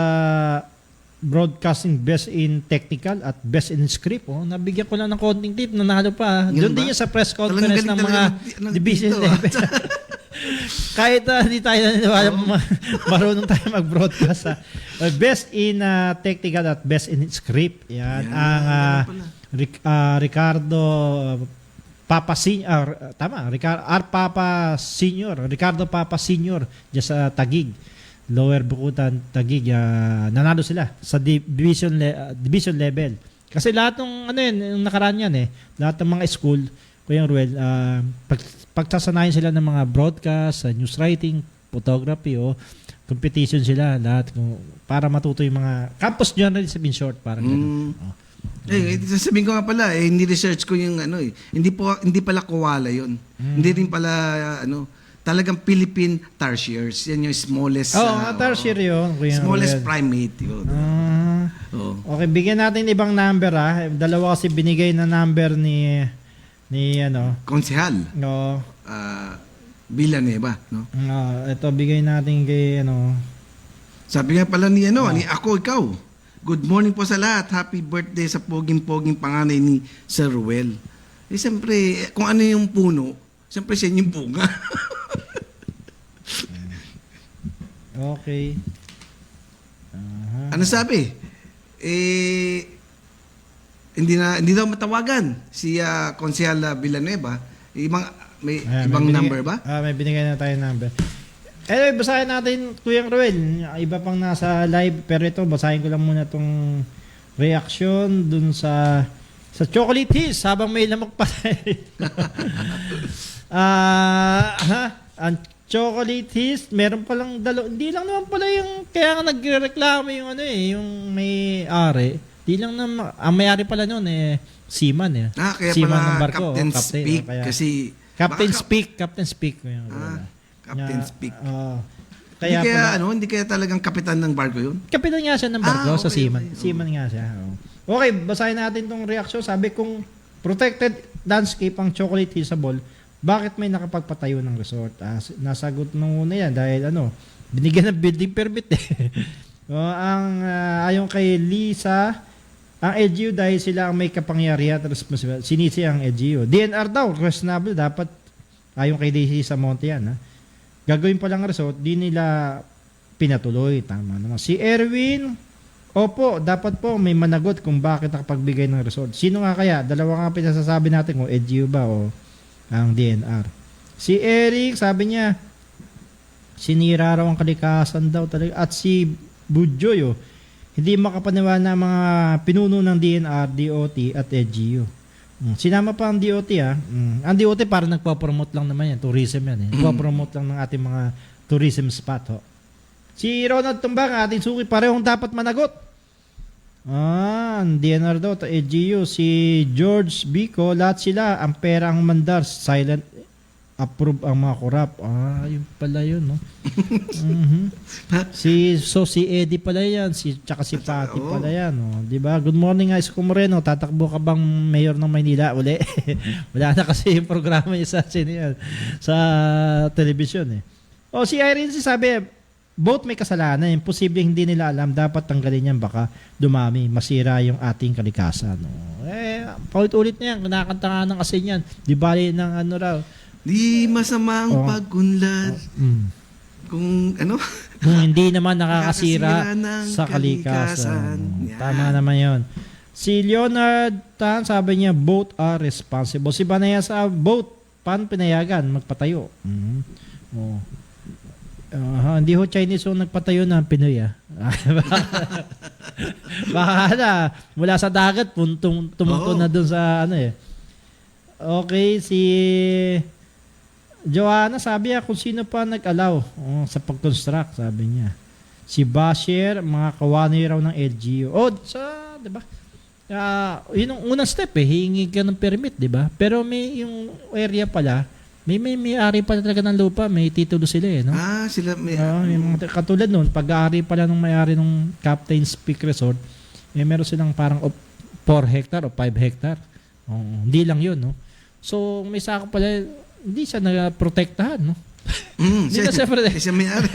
S6: Broadcasting Best in Technical at Best in Script. Nabigyan ko lang ng konting tip, nanalo pa. Doon din yun sa press conference ng mga division level. Kahit hindi tayo naniniwala, marunong tayo mag-broadcast. Best in Technical at Best in Script. Yan. Ang Ricardo Papa Senior, Ricardo Papa Senior dyan sa Taguig, Lower Bukutan, Taguig. Nanalo sila sa division level. Kasi lahat ng yung nakaraan yan lahat ng mga school, Kuya Ruel, pagsasanayin sila ng mga broadcast, news writing, photography, competition sila lahat para matuto yung mga campus journalism in short, parang gano'n.
S3: Sasabihin ko nga pala, hindi research ko yung hindi pala Koala yun. Hindi rin pala talagang Philippine tarsiers. Yan yung smallest
S6: tertiary yun.
S3: Smallest primate yun.
S6: Okay, bigyan natin ibang number Dalawa kasi binigay na number ni
S3: Konsehal.
S6: No.
S3: Villanueva, no?
S6: Ito bigay natin kay
S3: Sabi nga pala ni ni Ako Ikaw. Good morning po sa lahat. Happy birthday sa poging-poging panganay ni Sir Ruel. Siyempre, kung ano yung puno, siyempre siya yung bunga.
S6: Okay.
S3: Ano sabi? Hindi daw matawagan si Konsehal Villanueva. May ibang number ba?
S6: May binigay na tayo number. Anyway, basahin natin, Kuya Ruel. Iba pang nasa live, pero ito, basahin ko lang muna itong reaction dun sa Sa chocolate hills, habang may lamok pa. Ang chocolate hills, meron palang hindi lang naman pala yung, kaya nga nagrereklamo yung yung may-ari. Di lang na, ang may-ari pala noon seaman
S3: Kaya
S6: seaman
S3: pala
S6: ng barko.
S3: Captain
S6: Captain,
S3: Speak.
S6: kaya,
S3: Kasi...
S6: Captain
S3: baka-
S6: Speak. Captain Speak.
S3: Captain Speak.
S6: Kaya
S3: Hindi kaya talagang kapitan ng barko yun?
S6: kapitan nga siya ng barko sa
S3: okay,
S6: seaman.
S3: okay.
S6: Seaman nga siya. Okay, basahin natin tong reaksyon. Sabi kong protected landscape ang chocolate hill sa Bohol, bakit may nakapagpatayo ng resort? Nasagot nung una yan dahil binigyan ng building permit ayon kay Lisa, ang LGU dahil sila ang may kapangyarihan at responsibility. Sinisi ang LGU. DNR daw, questionable, dapat ayon kay Daisy sa Monte yan. Gagawin pa lang resort, di nila pinatuloy. Tama naman. Si Erwin, opo, dapat po may managot kung bakit nakapagbigay ng resort. Sino nga kaya? Dalawa nga pinasasabi natin kung LGU ba o ang DNR. Si Eric, sabi niya, sinira raw ang kalikasan daw talaga. At si Budjoy, hindi makapaniwala ng mga pinuno ng DNR, DOT at LGU. Sinama pa ang DOT Ang DOT parang nagpo-promote lang naman yan. Tourism yan. Nagpo-promote lang ng ating mga tourism spot. Si Ronald Tumbang, ating suki, parehong dapat managot. Ang DNR daw, LGU, si George Bico, lahat sila, ang pera ang mandar, silent approve ang mga korap. Yun pala yun, no? Si Eddie pala yan, tsaka si Patty pala yan, no? Diba? Good morning, Isko Moreno. Tatakbo ka bang mayor ng Maynila uli? Wala na kasi yung programa niya sa telebisyon, si Irene, sabi, both may kasalanan. Imposible hindi nila alam. Dapat tanggalin yan. Baka dumami. Masira yung ating kalikasan. Paulit-ulit na yan. Kinakanta nga ng asin yan. Di bali ng raw.
S3: Di masama ang pag-unlad. Kung
S6: Kung hindi naman nakakasira sa kalikasan.
S3: Yan.
S6: Tama naman yon. Si Leonard Tan, sabi niya, both are responsible. Si Banaya sa both, paano pinayagan? Magpatayo. Hindi ho Chinese nagpatayo ng Pinoy baka mula sa dagat tumunto na dun sa Okay, si Joanna, sabi kung sino pa nag-allow sa pag-construct, sabi niya. Si Bashir, mga kawani raw ng LGU. Diba? Yun ang unang step hihingi ka ng permit, diba? Pero may yung area pala, may-ari pa talaga ng lupa, may titulo sila no?
S3: Sila may...
S6: may mga katulad nun, pag-aari pala ng may-ari ng Captain's Peak Resort, meron silang parang 4 hectare o 5 hectare. Hindi lang yun, no? So, may sako pala, hindi siya na-protektahan, no? Hindi na siya protektahan.
S3: Siya may-ari.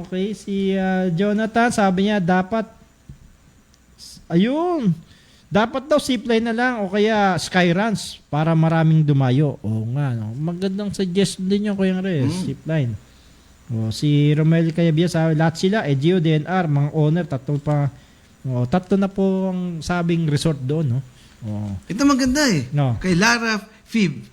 S6: Okay, si Jonathan, sabi niya, dapat dapat daw zipline na lang o kaya skyruns para maraming dumayo. Nga, no? Magandang suggestion din yung Kuya Reyes, zipline. Si Romel Cayabia, sabi, lahat sila, LGU, DNR, mga owner, tatlo na po ang sabing resort doon, no?
S3: Ito maganda
S6: No.
S3: Kay Lara Fib.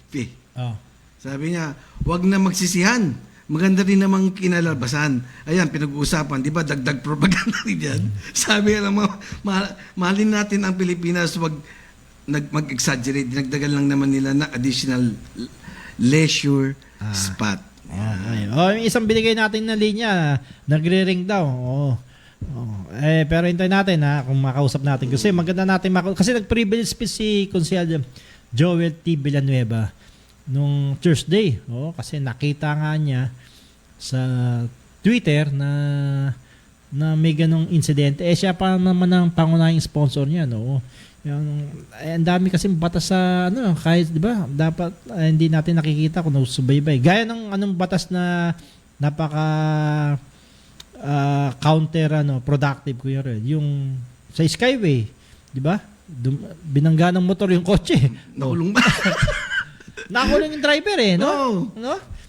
S3: Sabi niya, wag na magsisihan. Maganda rin namang kinalabasan. Ayan, pinag-uusapan. Di ba, dagdag propaganda rin yan. Sabi alam mo, mahalin natin ang Pilipinas, wag mag-exaggerate. Dinagdagan lang naman nila na additional leisure spot.
S6: Yung isang binigay natin na linya, nagre-ring daw. Pero hintayin natin kung makausap natin. Kasi maganda natin kasi nag-privilege speech si Consejero Joel T. Villanueva nung Thursday. Kasi nakita nga niya sa Twitter na may ganong insidente. Siya pa naman ang pangunahing sponsor niya, no? Ang dami kasi batas sa kahit 'di ba? Dapat hindi natin nakikita kung subaybay. Gaya ng batas na napaka counter productive ko yung sa Skyway, 'di ba? Binangga ng motor yung kotse.
S3: Nakulong ba?
S6: Nakulong yung driver no?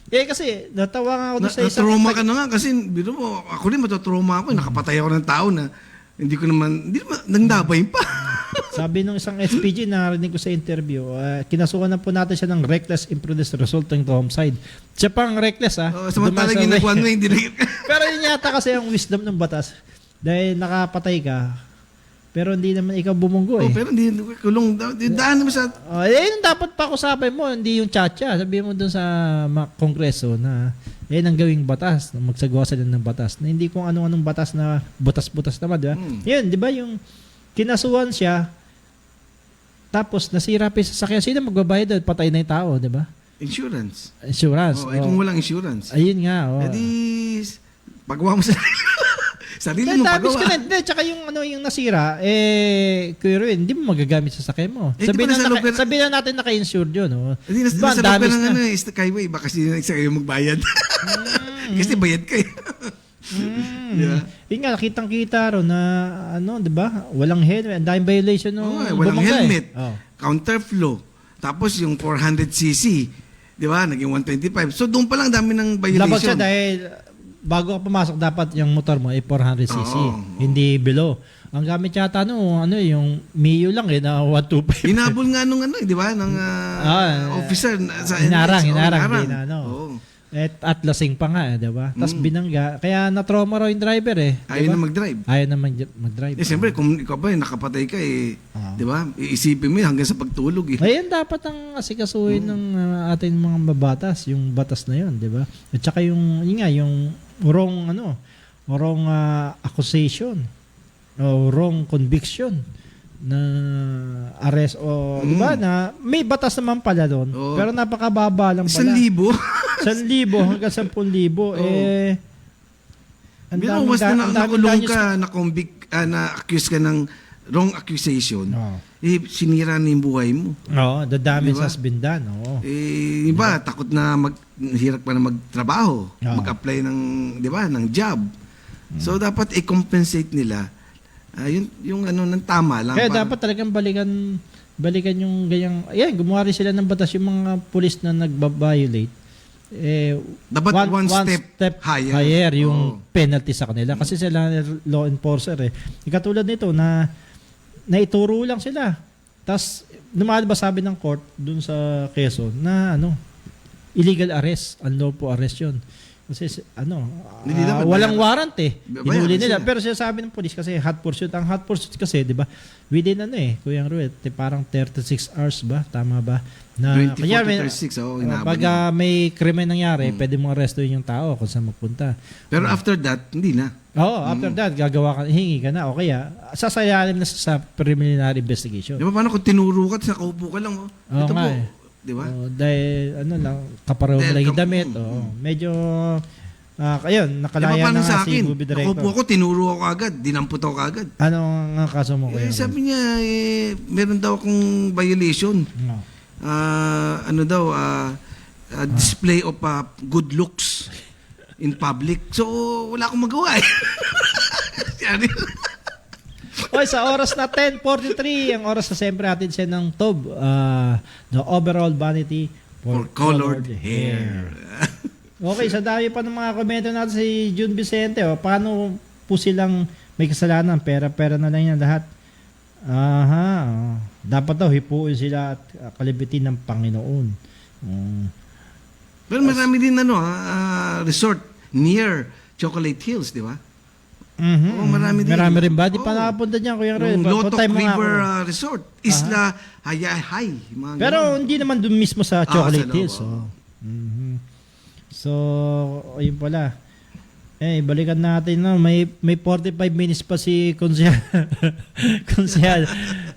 S6: Kasi natawa nga ako sa isang...
S3: Trauma ka na nga kasi biro mo, ako rin matatrauma ako. Nakapatay ako ng tao na hindi naman nangdabay pa.
S6: Sabi nung isang SPG na narinig ko sa interview, kinasuhan na po natin siya ng reckless imprudence resulting to homicide. Siya pang reckless
S3: Samantalang ginagawa mo hindi
S6: Pero yun yata kasi ang wisdom ng batas. Dahil nakapatay ka, Pero hindi naman ikaw bumunggo
S3: Oh,
S6: eh.
S3: pero hindi kulong daan naman sa
S6: Yung dapat pa usapin mo, hindi yung chacha. Sabihin mo dun sa kongreso na ang gawing batas, na magsagawa sila ng batas. Na hindi kung anong-anong batas na butas-butas naman, di ba? Yun, di ba yung kinasuhan siya, tapos nasira pa yung sasakyan. Sino magbabayad doon? Patay na yung tao, di ba?
S3: insurance.
S6: Insurance.
S3: Oh, kung walang insurance.
S6: Ayun nga. Oh.
S3: Edi pagawa mo sa sarili mo
S6: Tapos
S3: pagawa.
S6: tsaka yung yung nasira, Kuya Ruin, hindi mo magagamit sa sakyan mo.
S3: Eh, di ba nasa loob ka-
S6: Sabihin na natin naka-insured yun. Oh.
S3: Hindi
S6: Diba,
S3: nasa
S6: ang
S3: loob ka
S6: damis
S3: ng
S6: na.
S3: skyway, baka isa kayo magbayad. Kasi bayad kayo. Yeah.
S6: Yun nga, kitang-kita ro na, di ba? Walang helmet. Ang daming violation nung
S3: Walang
S6: bumangga
S3: helmet.
S6: Oh.
S3: Counterflow. Tapos yung 400cc, di ba? Naging 125. So doon pa lang dami ng violation.
S6: Labag siya dahil bago ka pumasok, dapat yung motor mo ay 400cc.
S3: Oo.
S6: Hindi below. Ang gamit yata yung Mio lang na 125.
S3: Hinabol nga nung di ba? Ng officer.
S6: Hinarang, hindi na,
S3: Oo.
S6: At lasing pa nga, di ba? Tapos binangga. Kaya na-trauma raw yung driver eh.
S3: Ayaw
S6: Diba?
S3: na mag-drive.
S6: Ayaw na mag-drive.
S3: Siyempre, kung ikaw ba, nakapatay ka di ba? Iisipin mo yun hanggang sa pagtulog
S6: Ayan dapat ang asikasuhin ng ating mga babatas, yung batas na yun, di ba? At saka yung wrong accusation o wrong conviction na arrest o di ba na may batas naman pala doon pero napakababa lang pala 1,000 hanggang 10,000 ang
S3: Pero
S6: daming
S3: once na
S6: ang daming
S3: nakulong
S6: danyos
S3: ka, na-accuse ka ng wrong accusation, sinira na yung buhay mo.
S6: the damage
S3: Diba?
S6: has been done.
S3: Iba, takot na hirap pa na magtrabaho, mag-apply ng, di ba, ng job. So, dapat i-compensate nila yung ng tama lang.
S6: Kaya dapat talagang balikan yung ganyang, gumawa rin sila ng batas yung mga pulis na nagbabiolate.
S3: Dapat one step higher.
S6: Yung penalty sa kanila. Kasi sila law enforcer Katulad nito na naituro lang sila. Tapos, lumalabas sabi ng court dun sa Quezon na illegal arrest, unlawful arrest yun. Kasi walang warrant Hinuli nila. Pero sinasabi ng police kasi hot pursuit. Ang hot pursuit kasi, di ba, within Kuya Ruet, parang 36 hours ba? Tama ba? Na,
S3: 24 to 36,
S6: pag may krimen nangyari, pwede mong arrestuin yung tao kung saan magpunta.
S3: Pero after that, hindi na.
S6: After that, hingi ka na. O kaya, sasayalim na sa preliminary investigation.
S3: Di ba, paano kung tinuro ka, nakaupo ka lang, ito po. Di ba?
S6: Dahil, kapareho mo lang yung damit. Medyo, ayun, nakalaya na
S3: sa
S6: si
S3: akin,
S6: movie director.
S3: nakaupo ako, tinuro ako agad, dinampot ako agad.
S6: Anong kaso mo kuya?
S3: Sabi niya, meron daw akong violation. Display of good looks in public. So, wala akong magawa
S6: Sa oras na 10:43, ang oras na siyempre atin siya ng TOB, the overall vanity
S3: for colored hair.
S6: Okay, sa dami pa ng mga komento natin si June Vicente. Paano po silang may kasalanan? Pera na lang yan lahat. Dapat daw hipuin sila at kalibitin ng Panginoon.
S3: Pero marami din resort near Chocolate Hills, di ba? Marami din.
S6: Marami rin ba? Di pa nakapunta dyan, Kuya Roy.
S3: Lotok River Resort, Isla Hayay.
S6: Pero hindi naman doon mismo sa Chocolate Hills. So, ayun pala. Balikan natin may 45 minutes pa si Konsehal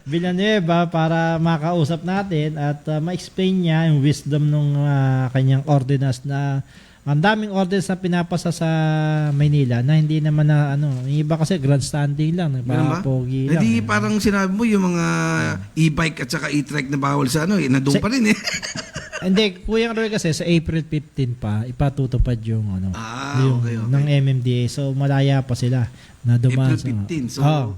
S6: Villanueva para makausap natin at ma-explain niya yung wisdom ng kanyang ordinance na ang daming orders na pinapasa sa Maynila na hindi naman na yung iba kasi grandstanding lang, pogi lang.
S3: Hindi parang sinabi mo yung mga e-bike at saka e-trike na bawal sa nandoon pa rin
S6: Hindi, Kuya Roy kasi sa April 15 pa ipatutupad yung
S3: okay.
S6: ng MMDA. So malaya pa sila na dumaan
S3: April 15. So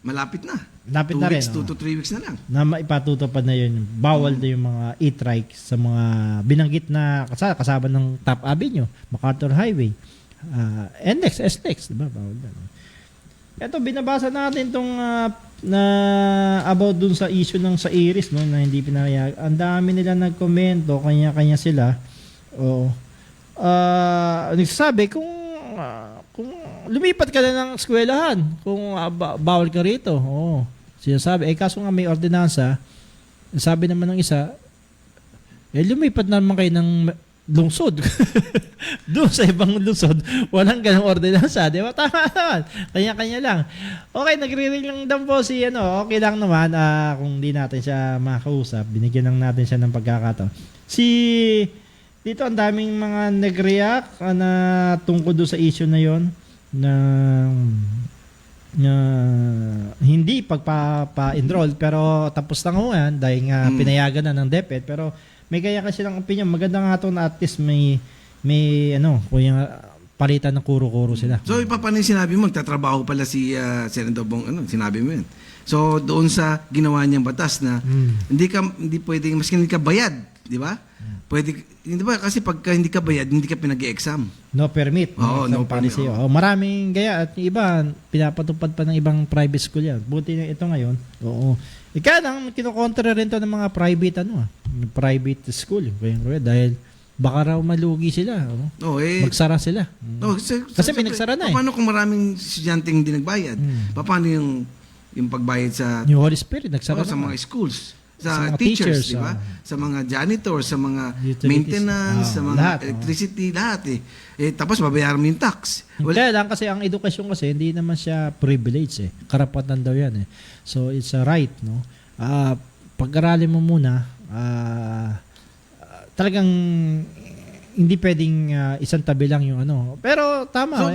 S3: malapit na.
S6: Lapit
S3: 2
S6: na
S3: weeks,
S6: rin.
S3: 2 to 3 weeks na lang.
S6: Na ipatutupad na yun. Bawal na yung mga e-trike sa mga binanggit na kasama ng Top Avenue, MacArthur Highway, NLEX, SLEX, diba? Bawal na. Ito, binabasa natin itong about dun sa issue ng sa Iris, na hindi pinayag. Ang dami nila nagkomento, kanya-kanya sila. Nagsasabi kung lumipat ka na ng eskwelahan kung bawal ka rito. Oo. Sinasabi, kaso nga may ordinansa, sabi naman ng isa, lumipat naman kayo ng lungsod. Doon sa ibang lungsod, walang ganong ordinansa. Di ba? Tama naman. Kanya-kanya lang. Okay, nagre-ring lang daw po si okay lang naman kung di natin siya makausap, binigyan lang natin siya ng pagkakataon. Dito ang daming mga nag-react na tungkol doon sa issue na yon na hindi pagpapa-enroll pero tapos na ho yan dahil nga pinayagan na ng DepEd pero may kaya kasi lang opinion. Maganda nga ito na at least may kung palitan ng kuro-kuro sila.
S3: So, paano yung sinabi mo? Magtatrabaho pala si Senador Bong, sinabi mo yun. So, doon sa ginawa niyang batas na hindi pwedeng, maski hindi ka bayad, di ba? Pwede, hindi ba? Kasi pagka hindi ka bayad, hindi ka pinag-i-exam.
S6: No permit.
S3: Oo, no
S6: policy.
S3: permit.
S6: Maraming gaya at yung iba, pinapatupad pa ng ibang private school yan. Buti na ito ngayon. Oo. Ika lang, kinukontra rin to ng mga private school. Dahil baka raw malugi sila. Magsara sila. Kasi may nagsara na
S3: Paano kung maraming estudyante hindi nagbayad? Paano yung pagbayad sa
S6: New Holy Spirit, nagsara
S3: sa mga schools? Sa
S6: mga
S3: teachers, di ba? Sa mga janitor, sa mga
S6: utilities,
S3: maintenance, sa mga
S6: lahat,
S3: electricity, lahat tapos babayaran mo yung tax.
S6: Kaya lang kasi ang edukasyon kasi hindi naman siya privilege karapatan daw yan So it's a right, no? Pag-aralin mo muna, talagang hindi pwedeng isang tabi lang yung Pero tama,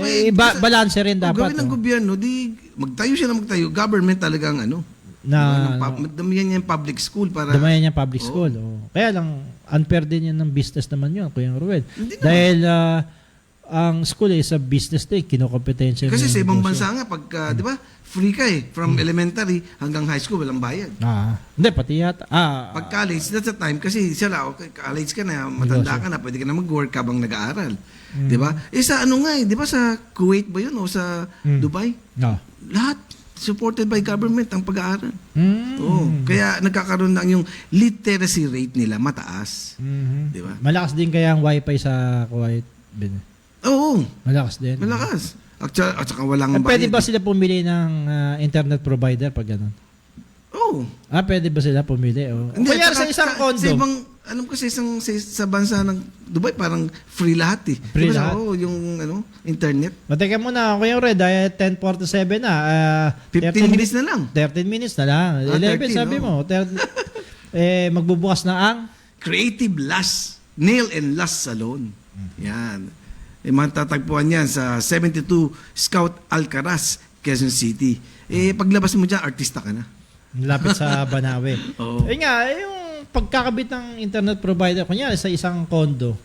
S6: balance rin dapat.
S3: Gawin ng gobyerno, magtayo siya na magtayo. Government talagang damayan niya yung public school para...
S6: Damayan niya public school. Kaya lang, unfair din yan ng business naman yun, Kuya Ruel. Dahil ang school is a business day, kinokompetensya.
S3: Kasi sa ibang bansa nga, pagka, di ba, free ka from elementary hanggang high school, walang bayad.
S6: Hindi, pati yata.
S3: Pag college, that's the time, kasi sila, college ka na, matanda ka na, pwede ka na mag-work habang nag-aaral. Di ba? Sa di ba sa Kuwait ba yun o sa Dubai? Lahat supported by government ang pag-aaral. Kaya nagkakaroon lang yung literacy rate nila mataas. Di ba?
S6: Malakas din kaya ang wifi sa Kuwait.
S3: Oo.
S6: Malakas din.
S3: Malakas. At saka walang
S6: pwede ba sila pumili ng internet provider pag gano'n?
S3: Oo.
S6: Pwede ba sila pumili? Kaya sa isang condo.
S3: Sa ibang, alam ko sa bansa ng Dubai, parang free lahat
S6: Free
S3: diba,
S6: lahat?
S3: yung internet.
S6: Teka muna, Kuya Red, dahil 10:47 na.
S3: 15 minutes na lang.
S6: 13 minutes na lang. 11
S3: 13,
S6: sabi mo. Magbubukas na ang
S3: Creative Lash Nail and Lash Salon. Yan. Matatagpuan yan sa 72 Scout Alcaraz, Quezon City. Paglabas mo dyan, artista ka na.
S6: Lapit sa Banawe.
S3: Oo.
S6: Yung pagkakabit ng internet provider, kunyari sa isang condo,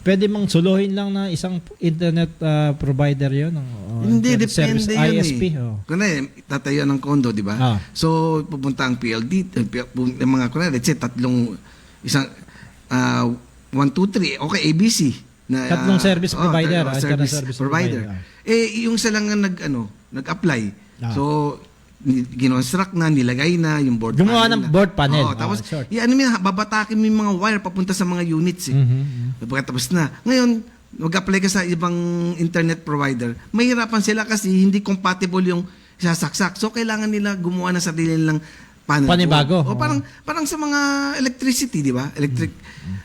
S6: pwede mang suluhin lang na isang internet provider yun?
S3: Hindi, depende
S6: service,
S3: yun
S6: ISP.
S3: Kunwari, tatayo ng condo, di ba? So, pupunta ang PLD, yung mga, kunwari, let's say, isang, 1, 2, 3, okay, ABC.
S6: Tatlong service provider.
S3: Service provider. Yung isa lang nag-apply. So, kinonstruct na, nilagay na, yung board panel.
S6: Gumawa ng board panel.
S3: Tapos, babatakin mo yung mga wire papunta sa mga units. Pagkatapos na. Ngayon, mag-apply ka sa ibang internet provider, mahirapan sila kasi hindi compatible yung sasaksak. So, kailangan nila gumawa ng sarili nilang panel.
S6: Panibago.
S3: Parang sa mga electricity, di ba? Electric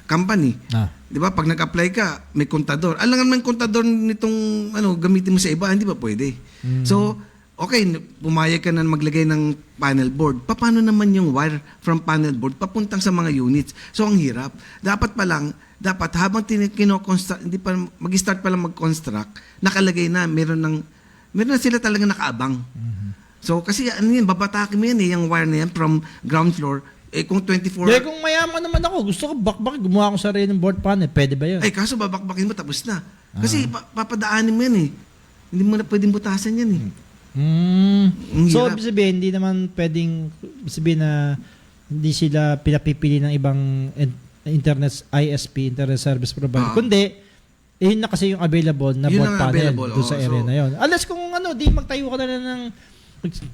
S3: company. Di ba? Pag nag-apply ka, may kontador. Alam naman kontador nitong gamitin mo sa iba, hindi ba pwede? So, okay, pumayag ka na maglagay ng panel board. Paano naman yung wire from panel board papuntang sa mga units? So, ang hirap. Dapat habang kino-construct, hindi pa mag-start pa lang mag-construct, nakalagay na, meron na sila talaga nakaabang. So, kasi babatakin mo yan yung wire na yan from ground floor, kung 24...
S6: kung mayaman naman ako, gusto ko bakbak, gumawa ko sarili ng board panel, pwede ba yun?
S3: Kaso babakbakin mo, tapos na. Kasi papadaanin mo yan Hindi mo na pwedeng butasan yan
S6: So, ibig sabihin, hindi naman pwedeng sabihin na hindi sila pinapipili ng ibang internet ISP, internet service provider. Kundi, yun na kasi yung available na board panel doon sa area na yun. Unless kung di magtayo ka na ng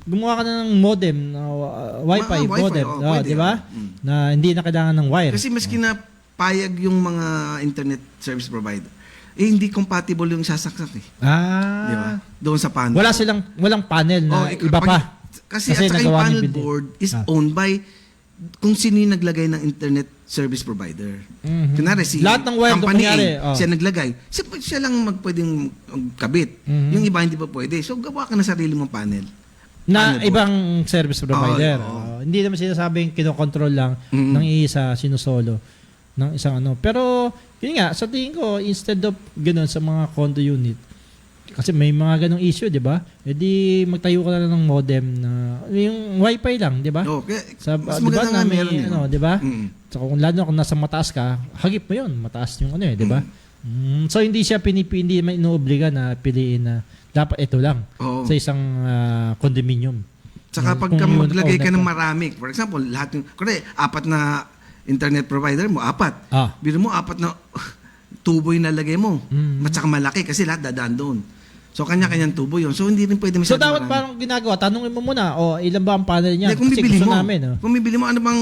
S6: gumawa ka na ng modem, wifi modem, di ba? Na hindi na kailangan ng wire.
S3: Kasi maski na payag yung mga internet service provider, hindi compatible yung sasaksak eh.
S6: Ah.
S3: Di ba? Doon sa panel.
S6: Walang panel na iba pa.
S3: Kasi at saka yung
S6: nagawa ni
S3: panel
S6: building.
S3: board is owned by kung sino yung naglagay ng internet service provider. Kunwari, si
S6: Lahat ng wire
S3: company
S6: kunyari,
S3: A, siya naglagay. Siya lang pwedeng kabit. Yung iba hindi pa pwede. So, gawa ka na sarili mong panel.
S6: Na
S3: Panel board.
S6: ibang service provider.
S3: Oo.
S6: Hindi naman sinasabing kinokontrol lang ng isa sinusolo ng isang ano. Pero, yun nga, sa tingin ko, instead of ganun sa mga condo unit, kasi may mga ganong issue, di ba? E di magtayo ka na lang ng modem na yung wifi lang, di ba?
S3: Okay.
S6: Sa,
S3: Mas
S6: di ba,
S3: maganda nga
S6: na may,
S3: meron yun.
S6: ano, di ba?
S3: Mm.
S6: So, lalo kung nasa mataas ka, hagip mo yun. Mataas yung ano eh, di ba? So, hindi siya hindi may inuobliga na piliin na dapat ito lang
S3: Oo.
S6: sa isang condominium.
S3: Saka
S6: Kung
S3: pagka
S6: yun,
S3: maglagay ka
S6: owner
S3: ng marami, for example, lahat yung, apat na internet provider mo, apat. Biro mo, apat na tubo yung nalagay mo. At saka malaki kasi lahat dadaan doon. So, kanya-kanyang tubo yun. So, hindi rin pwede
S6: So,
S3: masyadong
S6: dapat
S3: marami.
S6: parang ginagawa, tanungin mo muna, ilan ba ang panel niya?
S3: Hindi, kung
S6: Kasi
S3: bibili
S6: gusto
S3: mo,
S6: namin.
S3: kung bibili mo, ano bang,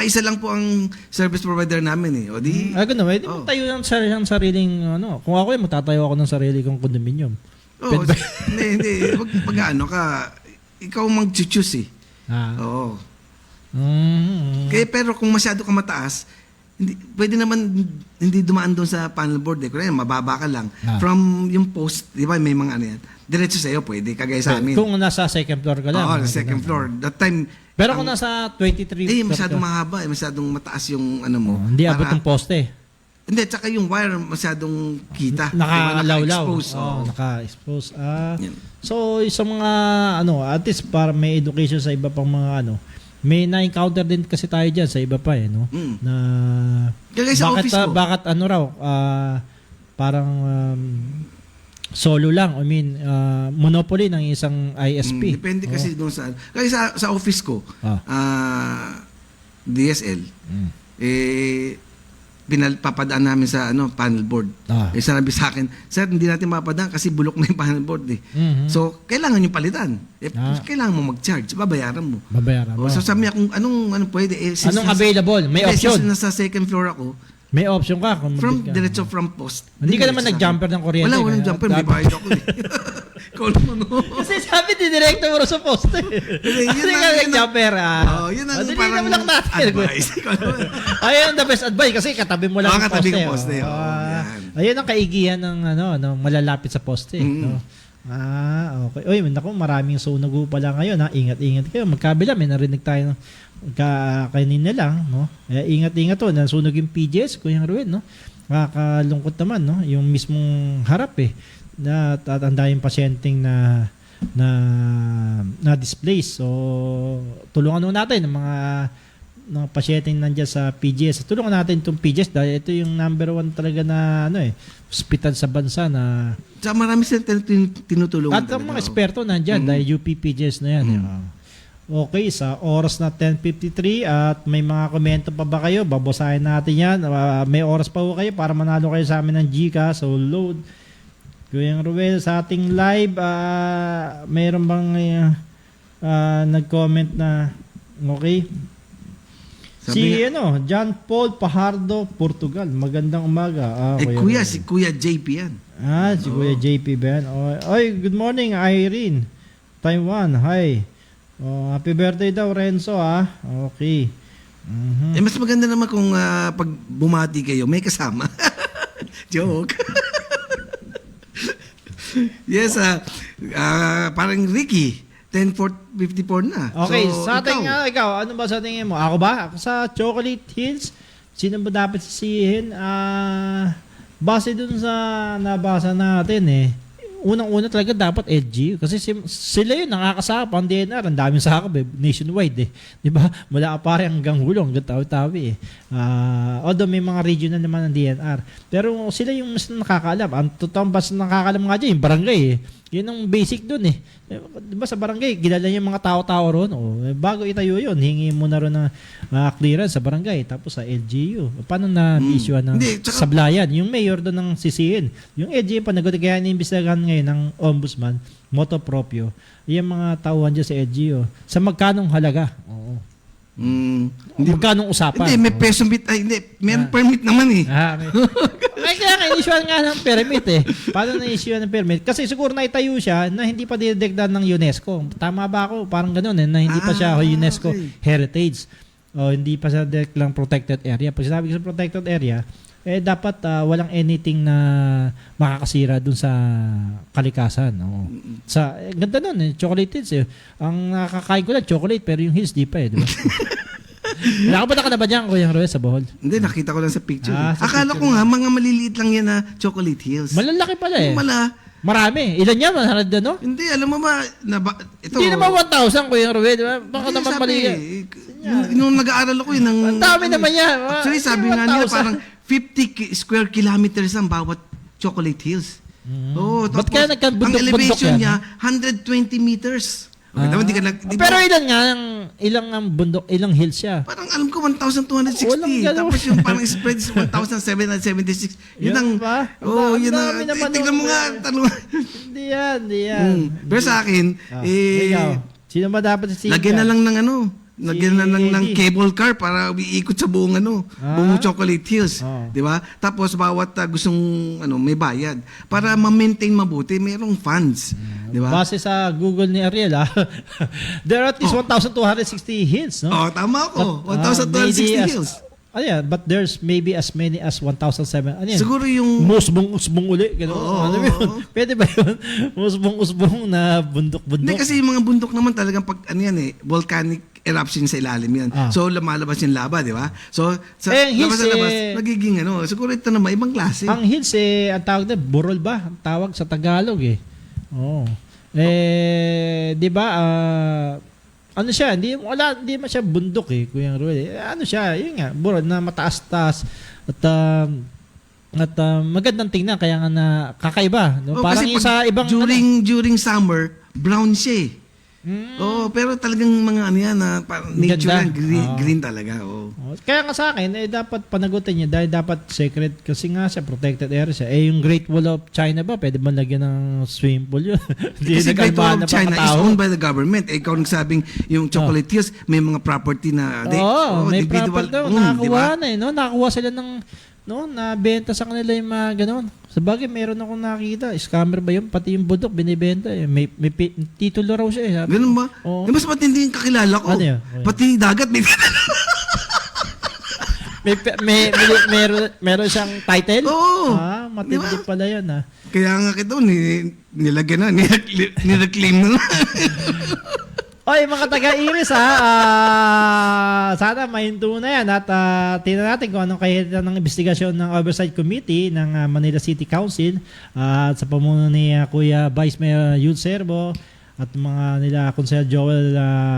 S3: isa lang po ang service provider namin eh. O di,
S6: Ganun, hindi mo tayo ng sariling, ano, kung ako magtatayo ako ng sarili kong condominium.
S3: oh, hindi. Pag ano ka, ikaw mag-choose eh. Oo. Kaya pero kung masyado ka mataas, pwede naman hindi dumaan doon sa panel board eh. Kaya mababa ka lang. From yung post, di ba may mga ano yan, diretso sa'yo pwede, kagaya sa amin.
S6: Kung nasa second floor ka lang.
S3: Oo, sa second floor. That time,
S6: Pero kung nasa 23
S3: masyadong mahaba eh, masyadong mataas yung ano mo.
S6: Hindi abot ng poste.
S3: Hindi, tsaka yung wire masyadong kita.
S6: Naka-lawlaw.
S3: Naka-expose.
S6: Naka-expose.
S3: Yan.
S6: So, sa mga, at least para may education sa iba pang mga, may na-encounter din kasi tayo dyan sa iba pa no? Na,
S3: Kaya sa office ko.
S6: Bakit parang solo lang, monopoly ng isang ISP.
S3: Depende kasi doon sa, kaya sa office ko, DSL, papadaan namin sa panel board. Sabi sa akin, sir, hindi natin mapadaan kasi bulok na yung panel board eh. So, kailangan yung palitan. Kailangan mo mag-charge, babayaran mo. So, sabi niya kung anong pwede.
S6: Anong available? May option.
S3: Since nasa second floor ako,
S6: may option ka.
S3: diretso from post.
S6: Hindi ka naman nag-jumper ng kuryente.
S3: Walang jumper, may bayad ako eh. Kung ano.
S6: Kasi sabi ni Director mo sa poste. Hindi ka nag-jumper.
S3: Yun ang
S6: parang lang natin.
S3: Advice.
S6: Ayun, the best advice kasi katabi mo lang ang poste.
S3: Katabi ko poste.
S6: Ayun ang kaigihan ng malalapit sa poste. Okay. Uy, naku, maraming sunog pala ngayon. Ingat-ingat kayo. Magkabila, may narinig tayo kanina lang. Ingat-ingat to. Nasunog yung PJS, Kuya Ruel. Nakakalungkot naman. Yung mismong harap ang daming pasyenteng na displace. So, tulungan natin ng mga pasyenteng nandiyan sa PGS. Tulungan natin itong PGS dahil ito yung number 1 talaga na hospital sa bansa na
S3: Sa marami silang tinutulungan.
S6: at ang mga eksperto nandiyan dahil UP PGS na yan. Okay, sa oras na 10:53 at may mga komento pa ba kayo? Babasahin natin yan. May oras pa po kayo para manalo kayo sa amin ng GCash. So, load. Kuya Ruel, sa ating live, mayroon bang nag-comment na okay? John Paul Pajardo, Portugal. Magandang umaga.
S3: Si Kuya JP yan.
S6: Si Kuya JP ba yan? Oy, good morning, Irene. Taiwan, hi. Happy birthday daw, Renzo, Okay.
S3: Mas maganda naman kung pag bumati kayo, may kasama. Joke. Yes, parang Ricky, 10:54 na.
S6: Okay,
S3: so,
S6: sa ating, ikaw, ano ba sa tingin mo? Ako ba? Ako sa Chocolate Hills, sino ba dapat sisihin? Base dun sa nabasa natin unang-una talaga dapat LGU kasi sila yun nakakasakap ang DNR, ang daming sakap nationwide di ba? Mula Apare hanggang Hulong, hanggang Tawi-Tawi although may mga regional naman ng DNR pero sila yung mas nakakaalam. Ang totoong mas nakakaalam nga dyan yung barangay yun ang basic dun di ba sa barangay kilala yung mga tao-tao ron bago itayo yun hingi mo na ron ng clearance sa barangay tapos sa LGU paano na issue ng sablayan yung mayor doon ng sisihin yung LGU pa kaya inimbestigahan ngayon ng ombudsman moto proprio yung mga tauhan dyan sa LGU sa magkanong halaga Magkano usapan?
S3: Hindi, may peso bit, ay hindi, meron permit naman eh.
S6: Ay, kaya nga, in-issue nga ng permit eh. Paano na-issue ng permit? Kasi siguro naitayo siya na hindi pa dinedekdan ng UNESCO. Tama ba ako? Parang ganun eh, na hindi pa siya UNESCO heritage. O hindi pa siya lang protected area. Pag sinabi ko sa protected area, dapat walang anything na makakasira dun sa kalikasan. O. Ganda nun eh, chocolate hills eh. Ang nakakain ko lang, chocolate, pero yung hills di pa eh. Di ba? Nakapunta ka na ba dyan, Kuya Roel, sa Bohol?
S3: Hindi, nakita ko lang sa picture.
S6: Sa
S3: Akala
S6: picture
S3: ko nga, mga maliliit lang yan na chocolate hills.
S6: Malalaki pala eh. Marami. Ilan yan? 100 no?
S3: Hindi, alam mo ba, ito.
S6: Hindi naman 1,000, Kuya Roel. Diba? Baka naman mali yan.
S3: Nung nag-aaral ako yun.
S6: Ang dami naman yan.
S3: Actually, sabi nga nila, parang 50 square kilometers ang bawat chocolate hills.
S6: Ba't kaya nagkabundok-bundok
S3: ang elevation
S6: yan?
S3: niya, 120 meters. Okay, di ka
S6: Pero ilan nga, ilang ang bundok, ilang hills siya?
S3: Parang alam ko 1,260.
S6: Walang ganun.
S3: Tapos yung parang spread is 1,776. Yun ang...
S6: ba?
S3: Yun ang... Tignan mo nga.
S6: Hindi yan.
S3: Pero sa akin,
S6: ikaw, sino ba dapat si
S3: lagyan na lang ng lagyan na lang ng cable car para umiikot sa buong buong Chocolate Hills, 'di ba? Tapos bawat gustong may bayad para ma-maintain mabuti, mayroong funds, 'di ba?
S6: Base sa Google ni Ariel, there are at least 1,260 hills, no?
S3: Tama ako. 1,260 hills.
S6: But there's maybe as many as 1,007.
S3: Siguro yung
S6: musbong uli, gano'n. Yun? Pwede ba yun? Musbong na bundok-bundok.
S3: Hindi kasi yung mga bundok naman talagang volcanic eruption sa ilalim yan. So lumalabas yung lava, di ba? So sa labas nagiging siguro ito naman ibang klase.
S6: Ang hills ang tawag na burol ba? Ang tawag sa Tagalog eh. Di ba? Ano siya, hindi man siya bundok eh, Kuya Roel. Ano siya, yun nga, burol na mataas-taas at magandang tingnan kaya nga na kakaiba, no? Parang yung sa ibang
S3: during summer, brown siya eh. Pero talagang mga nature yan, green talaga.
S6: Kaya nga sa akin, dapat panagutin niya dahil dapat secret kasi nga siya protected area siya. Yung Great Wall of China ba, pwede ba lagyan ng swimming pool yun?
S3: Kasi Great Wall of China is owned by the government. Ikaw nagsabing yung Chocolate Hills, may mga property na
S6: may property nakakuha na eh. Nakakuha sila ng nabenta sa kanila yung mga gano'n. Sabagay, meron akong nakita. Scammer ba yun? Pati yung budok, binibenta eh. May titulo raw siya eh.
S3: Ganun ba? Mas matindi yung kakilala ko.
S6: Ano yun?
S3: Pati dagat may
S6: meron siyang title?
S3: Oo.
S6: Matindi pala yun
S3: Kaya nga kita, nilagyan na, nireclaim na.
S6: Oy, mga taga-Iris sana mahinto na yan at tingnan natin kung anong kahihitan ng investigasyon ng Oversight Committee ng Manila City Council at sa pamuno ni Kuya Vice Mayor Yul Servo at mga nila Konsehal Joel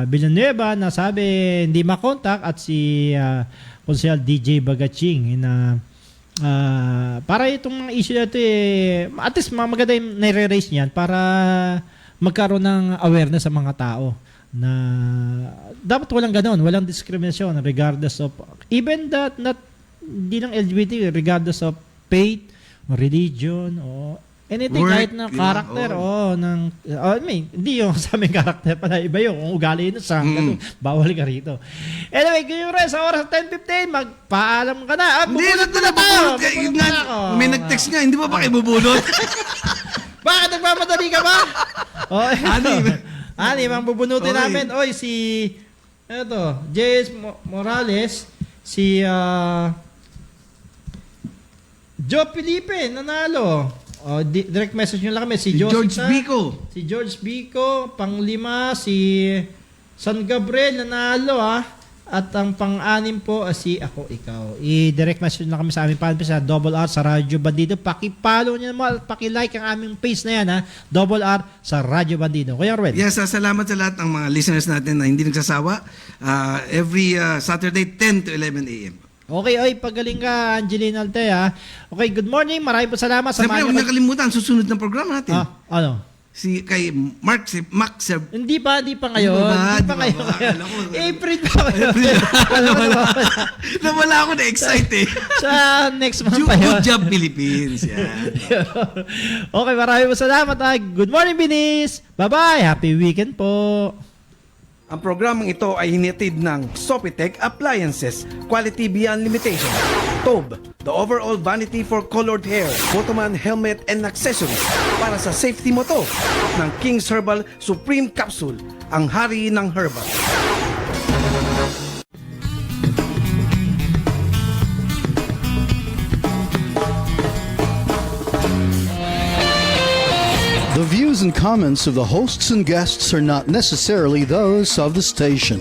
S6: Villanueva na sabi hindi makontak at si Konsehal DJ Bagaching para itong mga issue na ito at least maganda yung nire-raise niyan para magkaroon ng awareness sa mga tao na dapat walang ganon, walang discrimination regardless of even that hindi lang LGBT, regardless of faith or religion or anything, kahit na character hindi yung sa aming character pala, iba yung kung ugali yun sa bawal ka rito. Anyway, kayo rin sa oras 10:15 magpaalam ka na.
S3: Hindi na bubunot ka. May nag-text nga, hindi ba kayo bubunot?
S6: Bakit nagmamadali ka ba? Ani, mang bubunutin namin. Oy, si J.S. Morales, si Joe Felipe, nanalo. Direct message nyo lang kami. Si
S3: George Bico.
S6: Si George Bico, pang-5, si San Gabriel, nanalo At ang pang-anim po, ako, ikaw. I-direct message na kami sa aming fanpage sa Double R sa Radyo Bandido. Paki-follow nyo naman at paki-like ang aming page na yan, Double R sa Radyo Bandido. Kuya Arwel.
S3: Yes, salamat sa lahat ng mga listeners natin na hindi nagsasawa. Every Saturday, 10 to 11 a.m.
S6: Okay, pagaling ka, Angeline Alte, Okay, good morning. Maraming po salamat sa
S3: Siyempre, huwag nakalimutan, susunod ng program natin.
S6: Ano?
S3: Kay Max
S6: Hindi pa ngayon. Hindi pa ngayon. April pa ngayon.
S3: Nawala ako na-excite
S6: Sa next month pa yun.
S3: Good job, Philippines. Yan.
S6: Okay, maraming salamat. Good morning, Binis. Bye-bye. Happy weekend po.
S3: Ang programang ito ay hinitid ng Sopitech Appliances, Quality Beyond Limitation. Tob, the overall vanity for colored hair, Photoman helmet and accessories para sa safety mo to. Ng King's Herbal Supreme Capsule, ang hari ng herbal.
S1: The views and comments of the hosts and guests are not necessarily those of the station.